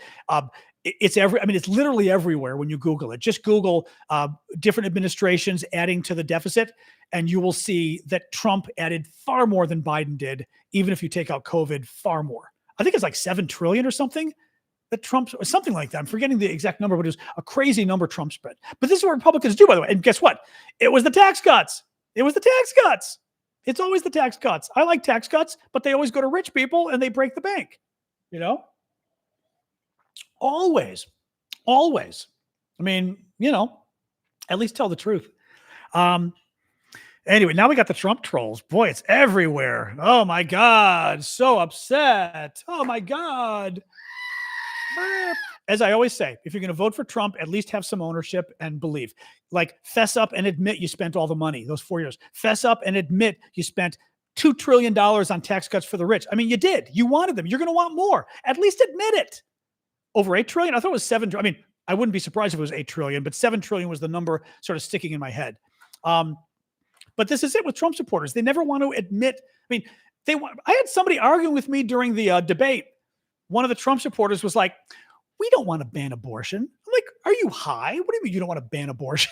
it's literally everywhere when you Google it. Just Google different administrations adding to the deficit, and you will see that Trump added far more than Biden did, even if you take out COVID, far more. I think it's like $7 trillion or something that Trump, or something like that. I'm forgetting the exact number, but it was a crazy number Trump spread. But this is what Republicans do, by the way. And guess what? It was the tax cuts. It's always the tax cuts. I like tax cuts, but they always go to rich people and they break the bank. Always. I mean, at least tell the truth. Anyway, now we got the Trump trolls. Boy, it's everywhere. Oh my God. So upset. Oh my God. As I always say, if you're going to vote for Trump, at least have some ownership and belief. Like, fess up and admit you spent all the money those 4 years. Fess up and admit you spent $2 trillion on tax cuts for the rich. I mean, you did. You wanted them. You're going to want more. At least admit it. Over $8 trillion? I thought it was 7. I mean, I wouldn't be surprised if it was $8 trillion, but $7 trillion was the number sort of sticking in my head. But this is it with Trump supporters. They never want to admit. I mean, I had somebody arguing with me during the debate. One of the Trump supporters was like, we don't want to ban abortion. I'm like, are you high? What do you mean you don't want to ban abortion?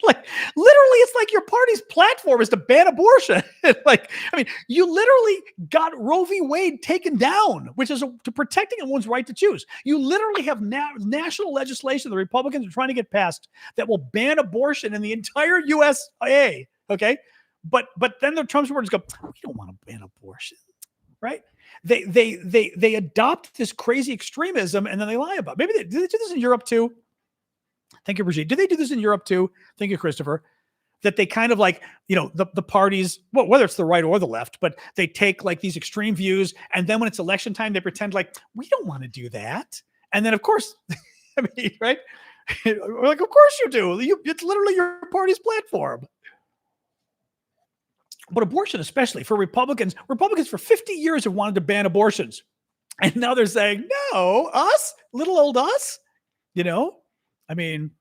Like literally, it's like your party's platform is to ban abortion. Like, I mean, you literally got Roe v. Wade taken down, which is to protecting a woman's right to choose. You literally have national legislation the Republicans are trying to get passed that will ban abortion in the entire USA. Okay, but then the Trump supporters go, we don't want to ban abortion, right? They adopt this crazy extremism and then they lie about it. Maybe did they do this in Europe too? Thank you, Brigitte. Did they do this in Europe too? Thank you, Christopher. That they kind of like, the parties, well, whether it's the right or the left, but they take like these extreme views. And then when it's election time, they pretend like, we don't want to do that. And then, of course, I mean, right? We're like, of course you do. It's literally your party's platform. But abortion, especially for Republicans for 50 years have wanted to ban abortions. And now they're saying, no, us, little old us, I mean,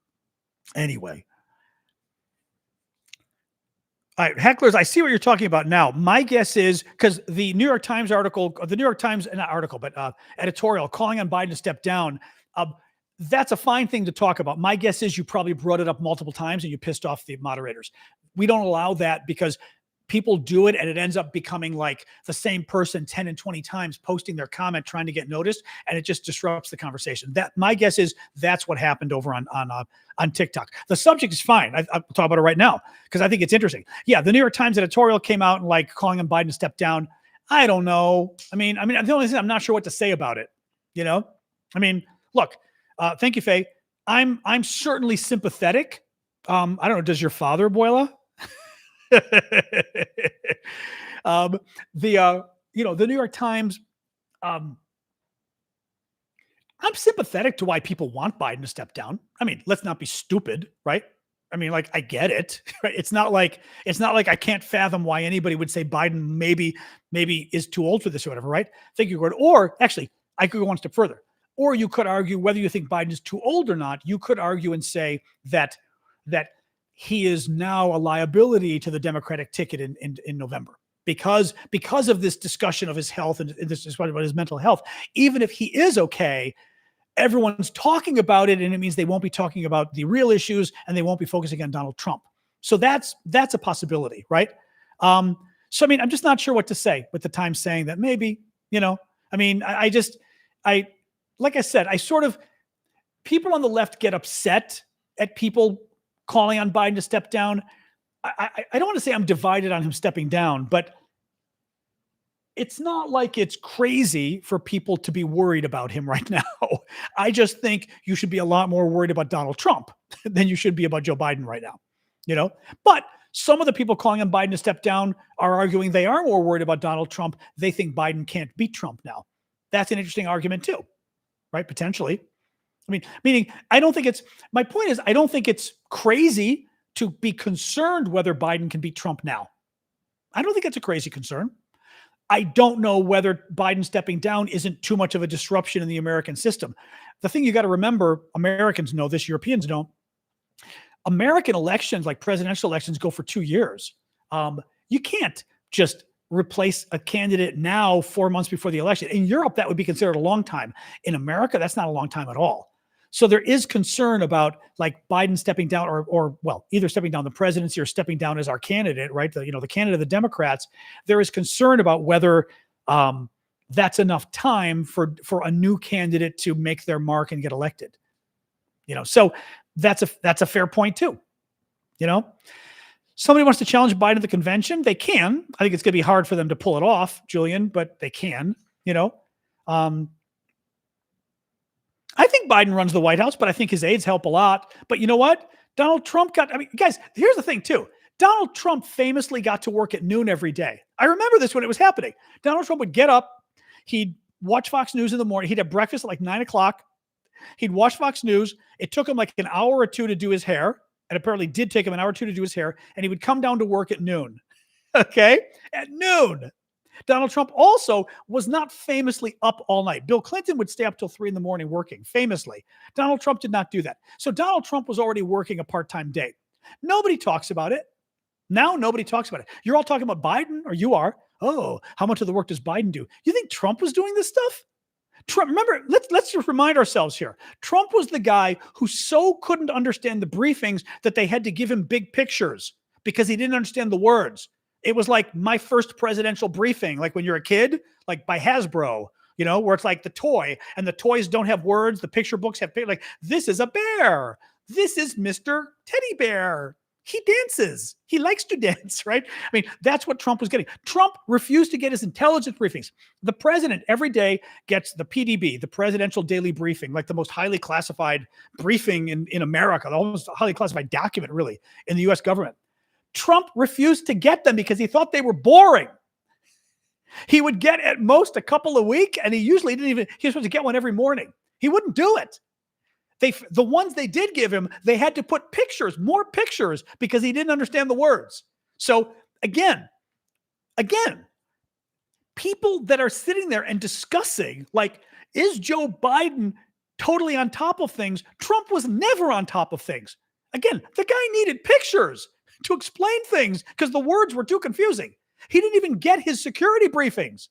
anyway. All right, hecklers, I see what you're talking about now. My guess is because the New York Times editorial calling on Biden to step down, that's a fine thing to talk about. My guess is you probably brought it up multiple times and you pissed off the moderators. We don't allow that because people do it and it ends up becoming like the same person 10 and 20 times posting their comment trying to get noticed, and it just disrupts the conversation. That my guess is that's what happened over on TikTok. The subject is fine. I'll talk about it right now because I think it's interesting. Yeah, the New York Times editorial came out and like calling on Biden to step down. I don't know. I mean, the only thing I'm not sure what to say about it. I mean, look. Thank you, Faye. I'm certainly sympathetic. I don't know. Does your father, Boila? The New York Times, I'm sympathetic to why people want Biden to step down. I mean, let's not be stupid, right? I mean, like, I get it, right? It's not like I can't fathom why anybody would say Biden maybe is too old for this or whatever, right? Thank you, Gordon. Or actually, I could go one step further. Or you could argue whether you think Biden is too old or not. You could argue and say that he is now a liability to the Democratic ticket in November because of this discussion of his health and this discussion about his mental health. Even if he is okay, everyone's talking about it, and it means they won't be talking about the real issues and they won't be focusing on Donald Trump. So that's a possibility, right? So I mean, I'm just not sure what to say with the Times saying that maybe, I mean, I like I said, people on the left get upset at people calling on Biden to step down. I don't want to say I'm divided on him stepping down, but it's not like it's crazy for people to be worried about him right now. I just think you should be a lot more worried about Donald Trump than you should be about Joe Biden right now, But some of the people calling on Biden to step down are arguing they are more worried about Donald Trump. They think Biden can't beat Trump now. That's an interesting argument too, right? Potentially. I mean, meaning my point is, I don't think it's crazy to be concerned whether Biden can beat Trump now. I don't think that's a crazy concern. I don't know whether Biden stepping down isn't too much of a disruption in the American system. The thing you got to remember, Americans know this, Europeans don't. American elections, like presidential elections, go for 2 years. You can't just replace a candidate now 4 months before the election. In Europe, that would be considered a long time. In America, that's not a long time at all. So there is concern about like Biden stepping down or either stepping down the presidency or stepping down as our candidate, right? The candidate of the Democrats. There is concern about whether that's enough time for a new candidate to make their mark and get elected. So that's a fair point too. Somebody wants to challenge Biden at the convention. They can. I think it's going to be hard for them to pull it off, Julian, but they can, I think Biden runs the White House, but I think his aides help a lot. But you know what? Donald Trump guys, here's the thing too. Donald Trump famously got to work at noon every day. I remember this when it was happening. Donald Trump would get up. He'd watch Fox News in the morning. He'd have breakfast at like 9 o'clock. He'd watch Fox News. It took him like an hour or two to do his hair. And apparently did take him an hour or two to do his hair. And he would come down to work at noon. Okay? At noon. Donald Trump also was not famously up all night. Bill Clinton would stay up till 3 a.m. working, famously. Donald Trump did not do that. So Donald Trump was already working a part-time day. Nobody talks about it. Now nobody talks about it. You're all talking about Biden, or you are. Oh, how much of the work does Biden do? You think Trump was doing this stuff? Trump, remember, let's just remind ourselves here. Trump was the guy who so couldn't understand the briefings that they had to give him big pictures because he didn't understand the words. It was like my first presidential briefing, like when you're a kid, like by Hasbro, where it's like the toy and the toys don't have words. The picture books have like, this is a bear. This is Mr. Teddy Bear. He dances. He likes to dance, right? I mean, that's what Trump was getting. Trump refused to get his intelligence briefings. The president every day gets the PDB, the Presidential Daily Briefing, like the most highly classified briefing in America, the most highly classified document, really, in the U.S. government. Trump refused to get them because he thought they were boring. He would get at most a couple a week, and he usually he was supposed to get one every morning. He wouldn't do it. The ones they did give him, they had to put pictures, more pictures, because he didn't understand the words. So again, people that are sitting there and discussing, like, is Joe Biden totally on top of things? Trump was never on top of things. Again, the guy needed pictures to explain things because the words were too confusing. He didn't even get his security briefings.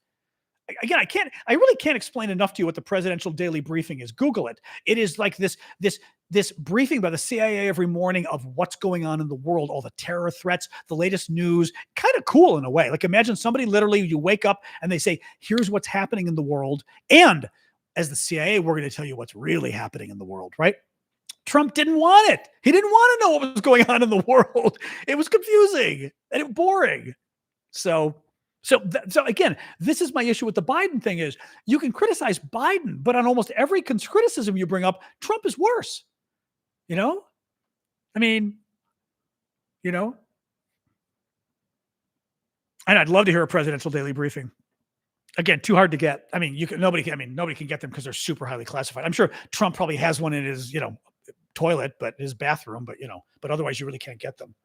Again, I really can't explain enough to you what the Presidential Daily Briefing is. Google it. It is like this briefing by the CIA every morning of what's going on in the world, all the terror threats, the latest news. Kind of cool in a way. Like, imagine somebody literally, you wake up and they say, here's what's happening in the world. And as the CIA, we're going to tell you what's really happening in the world, right? Trump didn't want it. He didn't want to know what was going on in the world. It was confusing and it was boring. So again, this is my issue with the Biden thing is you can criticize Biden, but on almost every criticism you bring up, Trump is worse. I mean, and I'd love to hear a Presidential Daily Briefing. Again, too hard to get. I mean, nobody can get them because they're super highly classified. I'm sure Trump probably has one in his, toilet, but his bathroom, but otherwise you really can't get them.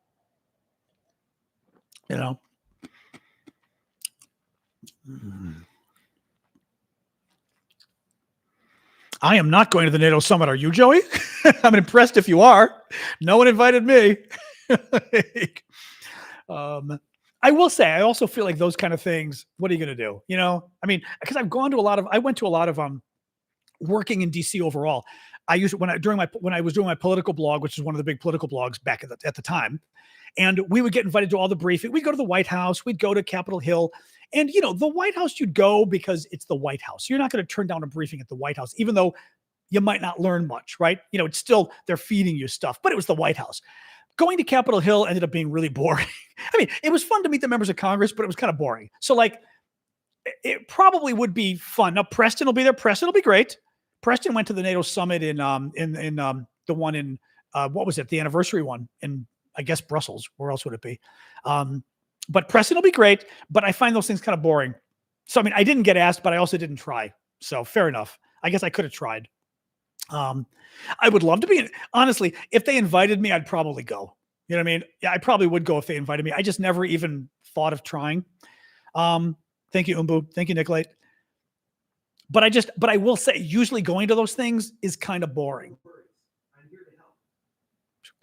I am not going to the NATO summit. Are you, Joey? I'm impressed if you are. No one invited me. I will say, I also feel like those kind of things, what are you going to do? I mean, because I went to a lot of working in DC overall. I used when I was doing my political blog, which is one of the big political blogs back at the time, and we would get invited to all the briefing. We'd go to the White House, we'd go to Capitol Hill, and the White House you'd go because it's the White House. You're not going to turn down a briefing at the White House, even though you might not learn much, right? It's still they're feeding you stuff, but it was the White House. Going to Capitol Hill ended up being really boring. I mean, it was fun to meet the members of Congress, but it was kind of boring. So like, it probably would be fun. Now Preston will be there. Preston will be great. Preston went to the NATO summit in the one in what was it? The anniversary one in, I guess, Brussels. Where else would it be? But Preston will be great. But I find those things kind of boring. So I mean, I didn't get asked, but I also didn't try. So fair enough. I guess I could have tried. I would love to be. Honestly, if they invited me, I'd probably go. You know what I mean? Yeah, I probably would go if they invited me. I just never even thought of trying. Thank you, Umbu. Thank you, Nicolate. But I will say, usually going to those things is kind of boring.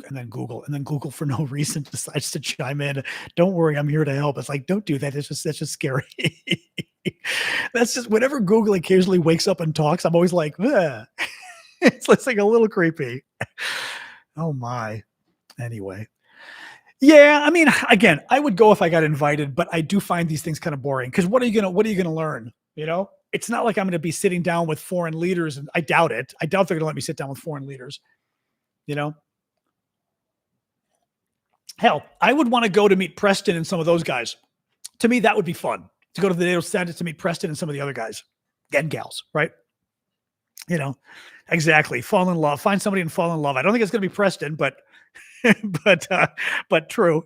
And then Google for no reason decides to chime in. Don't worry, I'm here to help. It's like, don't do that. That's just scary. That's just whenever Google occasionally wakes up and talks, I'm always like, it's like a little creepy. Oh my. Anyway. Yeah, I mean, again, I would go if I got invited, but I do find these things kind of boring because what are you gonna learn? It's not like I'm going to be sitting down with foreign leaders, and I doubt it. I doubt they're going to let me sit down with foreign leaders. Hell, I would want to go to meet Preston and some of those guys. To me, that would be fun to go to the NATO Senate to meet Preston and some of the other guys and gals, right? Exactly. Fall in love. Find somebody and fall in love. I don't think it's going to be Preston, but true.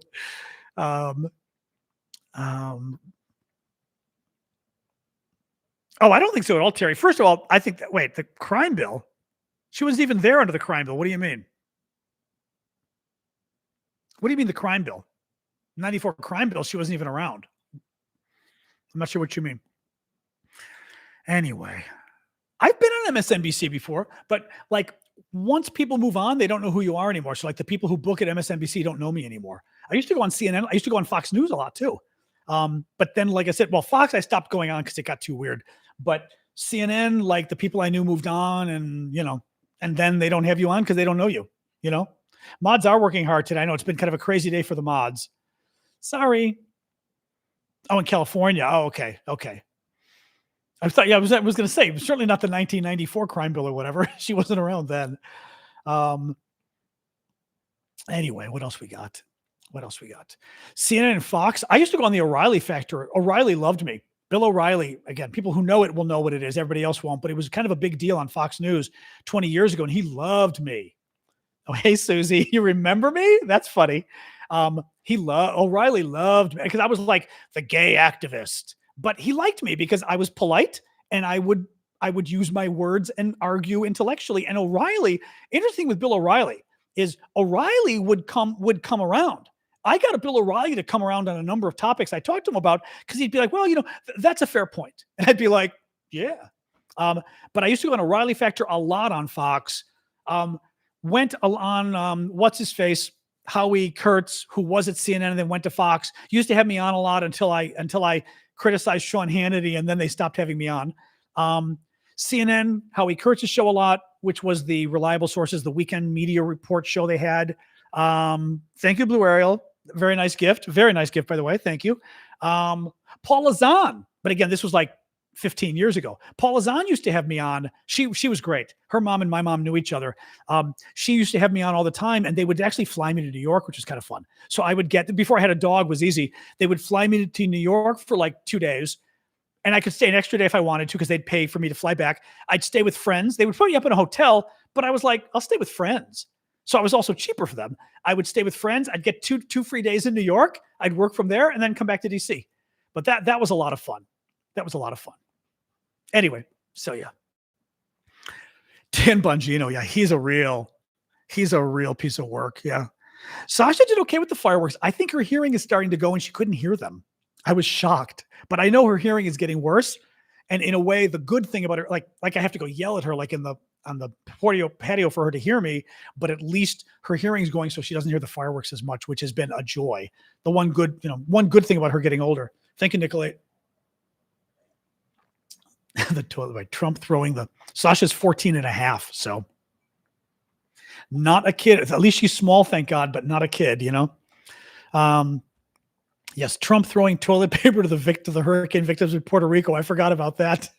Oh, I don't think so at all, Terry. First of all, I think that, the crime bill, she wasn't even there under the crime bill. What do you mean? What do you mean the crime bill? 94 crime bill, she wasn't even around. I'm not sure what you mean. Anyway, I've been on MSNBC before, but like once people move on, they don't know who you are anymore. So like the people who book at MSNBC don't know me anymore. I used to go on CNN. I used to go on Fox News a lot too. But then, like I said, Fox, I stopped going on because it got too weird. But CNN, like the people I knew moved on, and and then they don't have you on because they don't know you. Mods are working hard today. I know it's been kind of a crazy day for the mods. Sorry. Oh, in California. Oh, okay. I thought, I was going to say, certainly not the 1994 crime bill or whatever. She wasn't around then. Anyway, what else we got? CNN and Fox. I used to go on the O'Reilly Factor. O'Reilly loved me. Bill O'Reilly, again, people who know it will know what it is. Everybody else won't, but it was kind of a big deal on Fox News 20 years ago, and he loved me. Oh, hey, Susie, you remember me? That's funny. O'Reilly loved me because I was like the gay activist, but he liked me because I was polite and I would use my words and argue intellectually. And O'Reilly, interesting with Bill O'Reilly is O'Reilly would come around. I got a Bill O'Reilly to come around on a number of topics I talked to him about because he'd be like, well, that's a fair point. And I'd be like, yeah. But I used to go on O'Reilly Factor a lot on Fox. Went on what's his face, Howie Kurtz, who was at CNN and then went to Fox. Used to have me on a lot until I criticized Sean Hannity, and then they stopped having me on. CNN, Howie Kurtz's show a lot, which was the Reliable Sources, the weekend media report show they had. Thank you, Blue Ariel. Very nice gift. Very nice gift, by the way. Thank you. Paula Zahn. But again, this was like 15 years ago. Paula Zahn used to have me on. She was great. Her mom and my mom knew each other. She used to have me on all the time, and they would actually fly me to New York, which was kind of fun. So I would before I had a dog was easy. They would fly me to New York for like 2 days, and I could stay an extra day if I wanted to because they'd pay for me to fly back. I'd stay with friends. They would put me up in a hotel, but I was like, I'll stay with friends. So I was also cheaper for them. I would stay with friends. I'd get two free days in New York. I'd work from there and then come back to DC. But that was a lot of fun. Anyway, so yeah. Dan Bongino, yeah, he's a real piece of work. Yeah. Sasha did okay with the fireworks. I think her hearing is starting to go and she couldn't hear them. I was shocked, but I know her hearing is getting worse. And in a way, the good thing about her, like I have to go yell at her, like on the patio for her to hear me, but at least her hearing is going so she doesn't hear the fireworks as much, which has been a joy. The one good thing about her getting older. Thank you, Nicolette. The toilet by Trump throwing Sasha's 14 and a half. So not a kid. At least she's small, thank God, but not a kid, Yes, Trump throwing toilet paper to the hurricane victims in Puerto Rico. I forgot about that.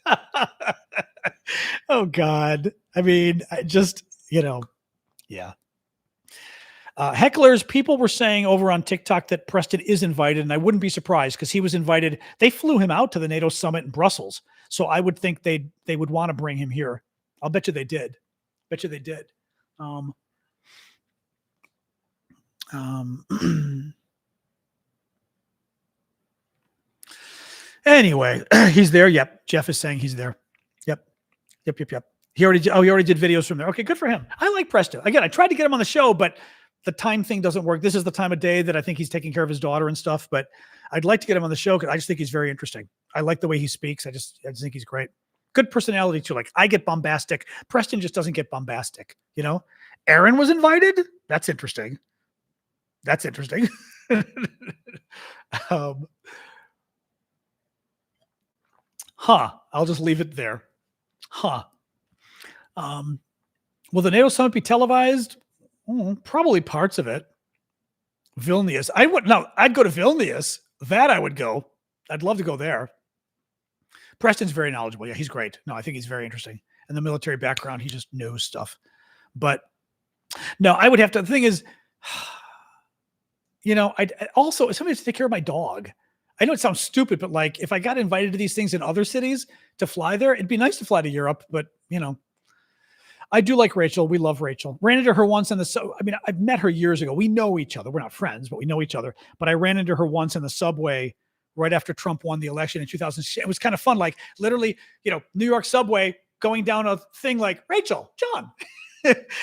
Oh God. I mean, yeah. Hecklers, people were saying over on TikTok that Preston is invited, and I wouldn't be surprised because he was invited. They flew him out to the NATO summit in Brussels. So I would think they would want to bring him here. I'll bet you they did. Anyway, he's there. Yep. Jeff is saying he's there. Yep. He already did videos from there. Okay, good for him. I like Preston. Again, I tried to get him on the show, but the time thing doesn't work. This is the time of day that I think he's taking care of his daughter and stuff, but I'd like to get him on the show because I just think he's very interesting. I like the way he speaks. I just think he's great. Good personality too. Like I get bombastic. Preston just doesn't get bombastic. Aaron was invited. That's interesting. I'll just leave it there. Will the NATO summit be televised? Probably parts of it. Vilnius. I'd go to Vilnius. That I would go. I'd love to go there. Preston's very knowledgeable. Yeah, he's great. No, I think he's very interesting. And the military background, he just knows stuff. But no, I would have to. The thing is, I'd also somebody to take care of my dog. I know it sounds stupid, but like if I got invited to these things in other cities to fly there, it'd be nice to fly to Europe. But I do like Rachel. We love Rachel. Ran into her once I've met her years ago. We know each other. We're not friends, but we know each other. But I ran into her once in the subway right after Trump won the election in 2000. It was kind of fun. Like literally, New York subway going down a thing like Rachel, John,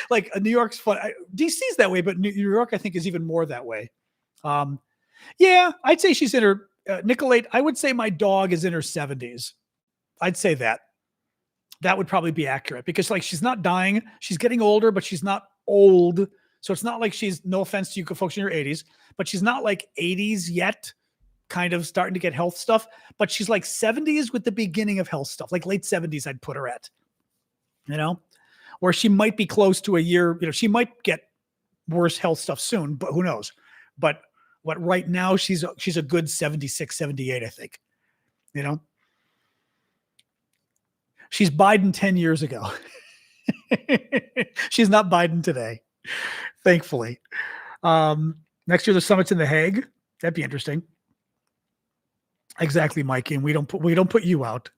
like New York's fun. DC's that way, but New York, I think is even more that way. Yeah, I'd say she's in her, Nicolette, I would say my dog is in her 70s. I'd say that. That would probably be accurate because like she's not dying. She's getting older, but she's not old. So it's not like she's, no offense to you folks in your 80s, but she's not like 80s yet. kind of starting to get health stuff, but she's like 70s with the beginning of health stuff, like late 70s, I'd put her at, where she might be close to a year, she might get worse health stuff soon, but who knows? But what right now she's a good 76, 78, I think, she's Biden 10 years ago. She's not Biden today, thankfully. Next year, the summit's in The Hague. That'd be interesting. Exactly, Mikey. And we don't put you out.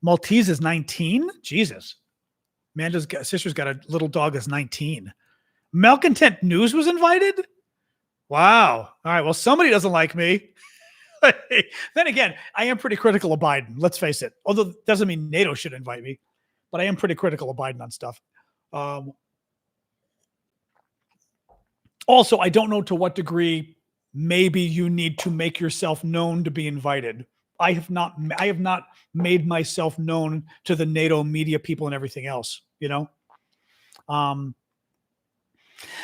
Maltese is 19. Jesus. Amanda's sister's got a little dog that's 19. Malcontent News was invited. Wow. All right. Well, somebody doesn't like me. Then again, I am pretty critical of Biden. Let's face it. Although it doesn't mean NATO should invite me, but I am pretty critical of Biden on stuff. Also, I don't know to what degree maybe you need to make yourself known to be invited. I have not made myself known to the NATO media people and everything else,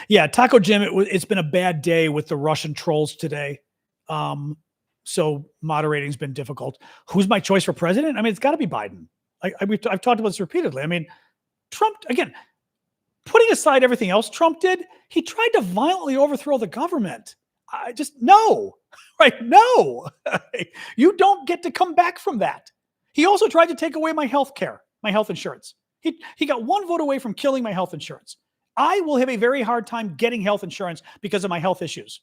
Yeah, Taco Jim, it's been a bad day with the Russian trolls today. So moderating's been difficult. Who's my choice for president? I mean, it's got to be Biden. I've talked about this repeatedly. I mean, Trump, again, putting aside everything else Trump did, he tried to violently overthrow the government. No, right? No, you don't get to come back from that. He also tried to take away my health care, my health insurance. He got one vote away from killing my health insurance. I will have a very hard time getting health insurance because of my health issues.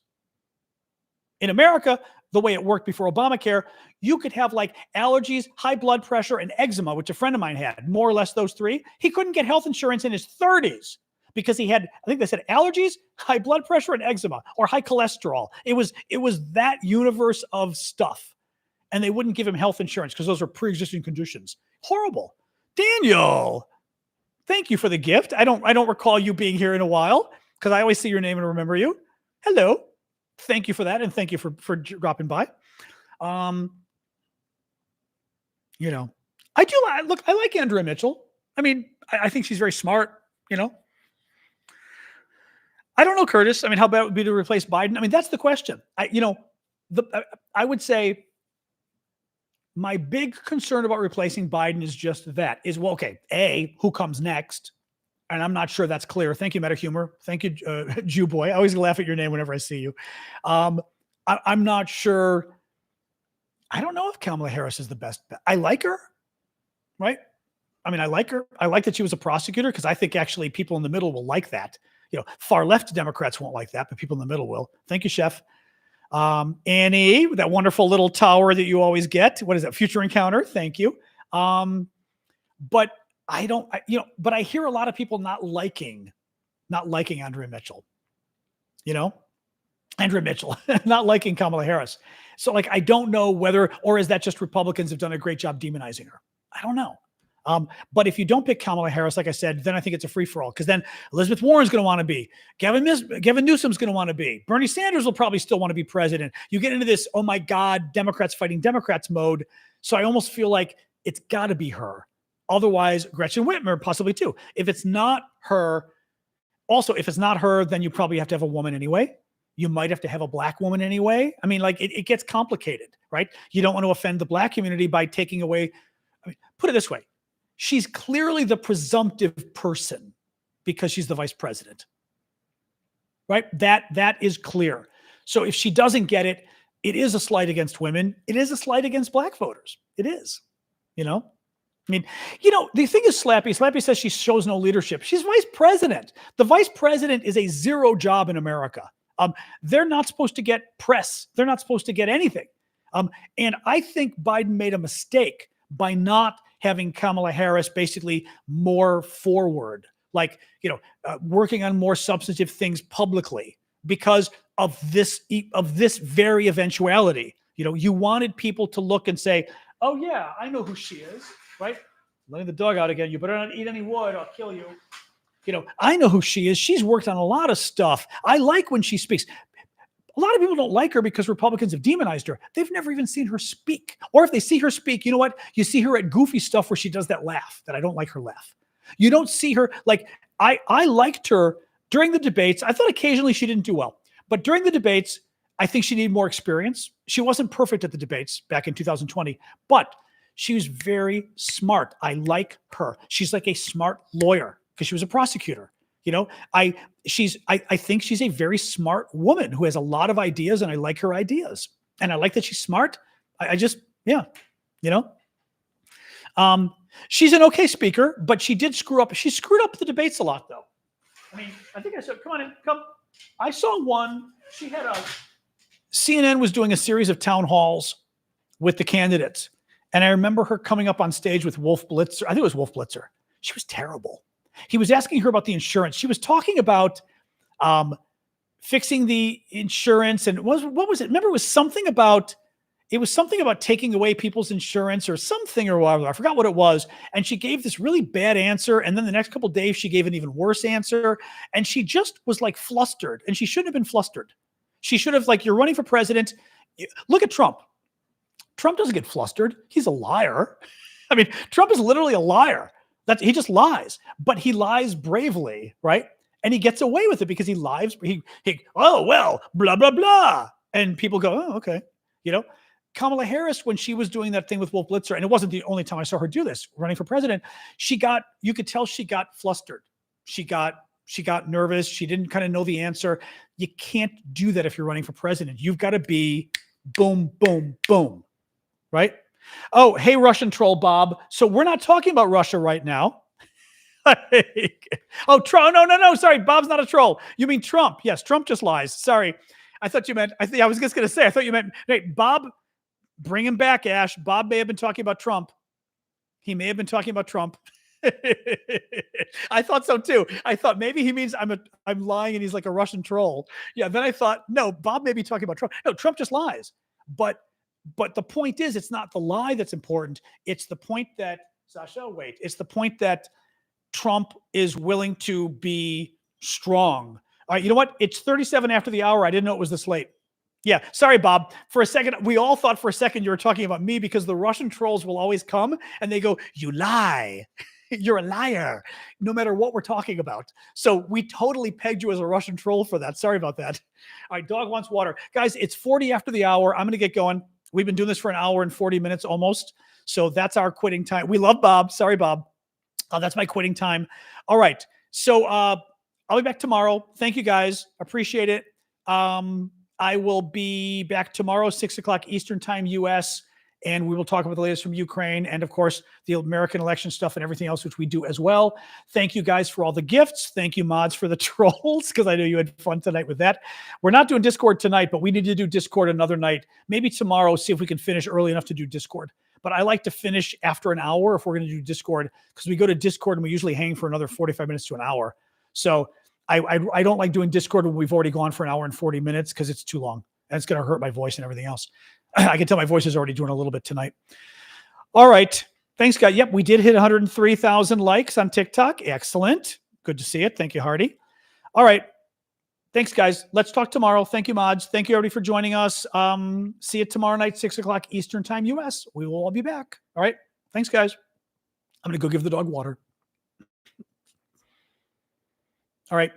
In America, the way it worked before Obamacare, you could have like allergies, high blood pressure, and eczema, which a friend of mine had, more or less those three. He couldn't get health insurance in his 30s because he had, I think they said allergies, high blood pressure, and eczema, or high cholesterol. It was that universe of stuff. And they wouldn't give him health insurance because those are pre-existing conditions. Horrible. Daniel, thank you for the gift. I don't recall you being here in a while because I always see your name and remember you. Hello. Thank you for that. And thank you for dropping by. I like Andrea Mitchell. I mean, I think she's very smart, I don't know, Curtis. I mean, how bad it would be to replace Biden? I mean, that's the question. I would say my big concern about replacing Biden is just that A, who comes next? And I'm not sure that's clear. Thank you, Meta Humor. Thank you, Jew Boy. I always laugh at your name whenever I see you. I'm not sure. I don't know if Kamala Harris is the best. I like her, right? I mean, I like her. I like that she was a prosecutor because I think actually people in the middle will like that. Far left Democrats won't like that, but people in the middle will. Thank you, Chef. Annie, that wonderful little tower that you always get. What is that? Future Encounter. Thank you. But but I hear a lot of people not liking Andrea Mitchell, Andrea Mitchell, not liking Kamala Harris. So I don't know whether, or is that just Republicans have done a great job demonizing her? I don't know. But if you don't pick Kamala Harris, like I said, then I think it's a free for all because then Elizabeth Warren's going to want to be, Gavin Newsom's going to want to be, Bernie Sanders will probably still want to be president. You get into this, oh my God, Democrats fighting Democrats mode. So I almost feel like it's got to be her. Otherwise, Gretchen Whitmer possibly too. If it's not her, then you probably have to have a woman anyway. You might have to have a black woman anyway. I mean, it gets complicated, right? You don't want to offend the black community by taking away. I mean, put it this way. She's clearly the presumptive person because she's the vice president, right? That is clear. So if she doesn't get it, it is a slight against women. It is a slight against black voters. It is, I mean, the thing is Slappy. Slappy says she shows no leadership. She's vice president. The vice president is a zero job in America. They're not supposed to get press. They're not supposed to get anything. And I think Biden made a mistake by not having Kamala Harris basically more forward, working on more substantive things publicly because of this very eventuality. You wanted people to look and say, oh yeah, I know who she is, right? Letting the dog out again. You better not eat any wood. I'll kill you. I know who she is. She's worked on a lot of stuff. I like when she speaks. A lot of people don't like her because Republicans have demonized her. They've never even seen her speak. Or if they see her speak, you know what? You see her at goofy stuff where she does that laugh that I don't like her laugh. You don't see her I liked her during the debates. I thought occasionally she didn't do well. But during the debates, I think she needed more experience. She wasn't perfect at the debates back in 2020, but she was very smart. I like her. She's like a smart lawyer because she was a prosecutor. You know, I think she's a very smart woman who has a lot of ideas, and I like her ideas. And I like that she's smart. I just, yeah, you know. She's an okay speaker, but she did screw up. She screwed up the debates a lot, though. I mean, I think I said, come on in, come. I saw one. She had CNN was doing a series of town halls with the candidates. And I remember her coming up on stage with Wolf Blitzer. I think it was Wolf Blitzer. She was terrible. He was asking her about the insurance. She was talking about fixing the insurance. And what was it? Remember, it was something about taking away people's insurance or something or whatever. I forgot what it was. And she gave this really bad answer. And then the next couple of days, she gave an even worse answer. And she just was like flustered. And she shouldn't have been flustered. She should have, like, you're running for president. Look at Trump. Trump doesn't get flustered. He's a liar. I mean, Trump is literally a liar. He just lies, but he lies bravely, right? And he gets away with it because he lies. Oh, well, blah, blah, blah. And people go, oh, okay. You know, Kamala Harris, when she was doing that thing with Wolf Blitzer, and it wasn't the only time I saw her do this, running for president, you could tell she got flustered. She got nervous. She didn't kind of know the answer. You can't do that if you're running for president. You've got to be boom, boom, boom, right? Oh, hey, Russian troll Bob. So we're not talking about Russia right now. Oh, Trump. No. Sorry, Bob's not a troll. You mean Trump. Yes, Trump just lies. Sorry. I thought you meant, I was just going to say, I thought you meant, hey, Bob, bring him back, Ash. Bob may have been talking about Trump. He may have been talking about Trump. I thought so too. I thought maybe he means I'm lying and he's like a Russian troll. Yeah. Then I thought, no, Bob may be talking about Trump. No, Trump just lies. But the point is, it's not the lie that's important. It's the point that, Sasha, wait. It's the point that Trump is willing to be strong. All right, you know what? It's 37 after the hour. I didn't know it was this late. Yeah, sorry, Bob. For a second, we all thought for a second you were talking about me because the Russian trolls will always come and they go, you lie. You're a liar, no matter what we're talking about. So we totally pegged you as a Russian troll for that. Sorry about that. All right, dog wants water. Guys, it's 40 after the hour. I'm going to get going. We've been doing this for an hour and 40 minutes almost. So that's our quitting time. We love Bob. Sorry, Bob. That's my quitting time. All right. So I'll be back tomorrow. Thank you, guys. Appreciate it. I will be back tomorrow, 6 o'clock Eastern time, US, and we will talk about the latest from Ukraine and, of course, the American election stuff and everything else, which we do as well. Thank you, guys, for all the gifts. Thank you, mods, for the trolls, because I know you had fun tonight with that. We're not doing Discord tonight, but we need to do Discord another night. Maybe tomorrow, see if we can finish early enough to do Discord. But I like to finish after an hour if we're going to do Discord, because we go to Discord and we usually hang for another 45 minutes to an hour. So I don't like doing Discord when we've already gone for an hour and 40 minutes because it's too long and it's going to hurt my voice and everything else. I can tell my voice is already doing a little bit tonight. All right. Thanks, guys. Yep, we did hit 103,000 likes on TikTok. Excellent. Good to see it. Thank you, Hardy. All right. Thanks, guys. Let's talk tomorrow. Thank you, mods. Thank you, everybody, for joining us. See you tomorrow night, 6 o'clock Eastern time, US. We will all be back. All right. Thanks, guys. I'm going to go give the dog water. All right.